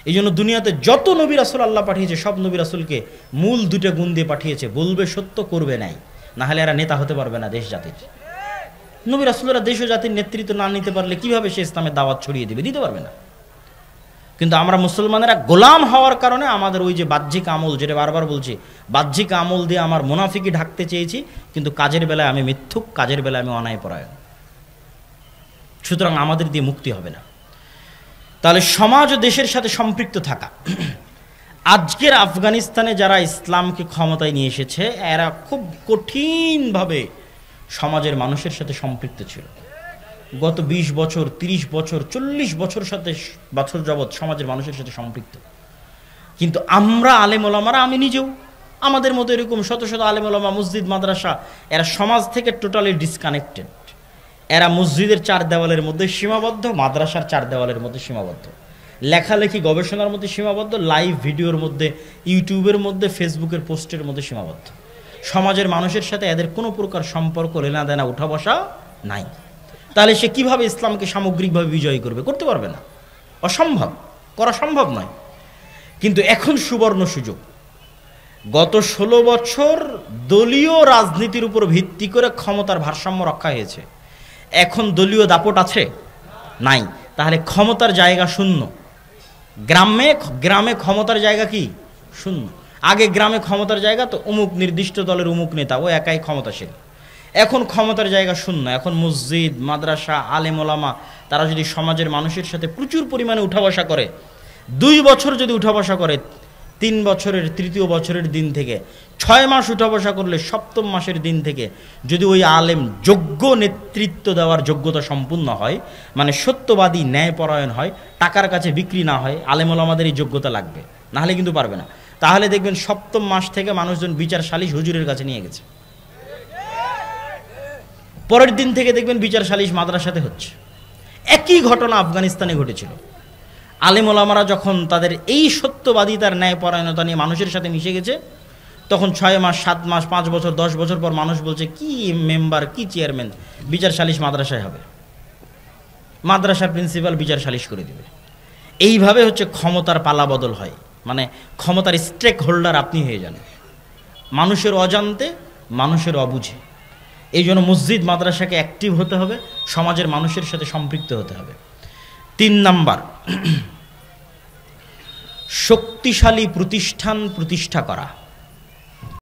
এই জন্য দুনিয়াতে যত নবী রাসূল আল্লাহ পাঠিয়েছে, সব নবী রাসূলকে মূল 2টা গুণ দিয়ে পাঠিয়েছে: বলবে সত্য, করবে নাই, না হলে এরা নেতা হতে পারবে না দেশ জাতির। নবী রাসূলরা দেশ ও জাতির নেতৃত্ব না নিতে পারলে কিভাবে সে ইসলামের দাওয়াত ছড়িয়ে দিবে? দিতে পারবে না। কিন্তু আমরা মুসলমানেরা গোলাম হওয়ার কারণে আমাদের ওই যে বাহ্যিক আমল, যেটা বারবার বলছি, বাহ্যিক আমল দিয়ে আমার মুনাফিকি ঢাকতে চেয়েছি, কিন্তু কাজের বেলায় আমি মিথ্যুক, কাজের বেলায় আমি অন্যায়পরায়ণ। সুতরাং আমাদের দিয়ে মুক্তি হবে না। তাহলে সমাজ ও দেশের সাথে সম্পৃক্ত থাকা। আজকের আফগানিস্তানে যারা ইসলামকে ক্ষমতায় নিয়ে এসেছে এরা খুব কঠিনভাবে সমাজের মানুষের সাথে সম্পৃক্ত ছিল। গত 20 বছর 30 বছর 40 বছর যাবৎ সমাজের মানুষের সাথে সম্পৃক্ত। কিন্তু আমরা আলেম ওলামারা, আমি নিজেও, আমাদের মতো এরকম শত শত আলেম ওলামা, মসজিদ মাদ্রাসা, এরা সমাজ থেকে টোটালি ডিসকানেক্টেড। এরা মসজিদের 4 দেওয়ালের মধ্যে সীমাবদ্ধ, মাদ্রাসার 4 দেওয়ালের মধ্যে সীমাবদ্ধ, লেখালেখি গবেষণার মধ্যে সীমাবদ্ধ, লাইভ ভিডিওর মধ্যে, ইউটিউবের মধ্যে, ফেসবুকের পোস্টের মধ্যে সীমাবদ্ধ। সমাজের মানুষের সাথে এদের কোনো প্রকার সম্পর্ক, লেনা দেনা, উঠা বসা নাই। তাহলে সে কিভাবে ইসলামকে সামগ্রিকভাবে বিজয়ী করবে? করতে পারবে না, অসম্ভব, করা সম্ভব নয়। কিন্তু এখন সুবর্ণ সুযোগ। গত 16 বছর দলীয় রাজনীতির উপর ভিত্তি করে ক্ষমতার ভারসাম্য রক্ষা হয়েছে। এখন দলীয় দাপট আছে? নাই। তাহলে ক্ষমতার জায়গা শূন্য। গ্রামে ক্ষমতার জায়গা কি? শূন্য। আগে গ্রামে ক্ষমতার জায়গা তো অমুক নির্দিষ্ট দলের অমুক নেতা, ও একাই ক্ষমতাশীল। এখন ক্ষমতার জায়গা শূন্য। এখন মসজিদ, মাদ্রাসা, আলেম ওলামা তারা যদি সমাজের মানুষের সাথে প্রচুর পরিমাণে উঠা বসা করে, 2 বছর যদি উঠা বসা করে, 3 বছরের 3য় বছরের দিন থেকে 6 মাস উঠা বসা করলে 7ম মাসের দিন থেকে যদি ওই আলেম যোগ্য নেতৃত্ব দেওয়ার যোগ্যতা সম্পূর্ণ হয়, মানে সত্যবাদী, ন্যায়পরায়ণ হয়, টাকার কাছে বিক্রি না হয়, আলেম ওলামাদের এই যোগ্যতা লাগবে, নাহলে কিন্তু পারবে না। তাহলে দেখবেন 7ম মাস থেকে মানুষজন বিচার সালিশ হুজুরের কাছে নিয়ে গেছে। পরের দিন থেকে দেখবেন বিচার সালিশ মাদ্রাসাতে হচ্ছে। একই ঘটনা আফগানিস্তানে ঘটেছিল। আলেম ওলামারা যখন তাদের এই সত্যবাদিতার ন্যায়পরায়ণতা নিয়ে মানুষের সাথে মিশে গেছে, তখন 6 মাস 7 মাস 5 বছর 10 বছর পর মানুষ বলছে কি মেম্বার, কি চেয়ারম্যান, বিচার সালিশ মাদ্রাসায় হবে, মাদ্রাসার প্রিন্সিপাল বিচার সালিশ করে দিবে। এইভাবে হচ্ছে ক্ষমতার পালা বদল হয়, মানে ক্ষমতার স্টেক হোল্ডার আপনি হয়ে যান মানুষের অজান্তে, মানুষের অবুঝে। এই জন্য মসজিদ মাদ্রাসাকে অ্যাক্টিভ হতে হবে, সমাজের মানুষের সাথে সম্পৃক্ত হতে হবে। 3 নাম্বার, শক্তিশালী প্রতিষ্ঠান প্রতিষ্ঠা করা।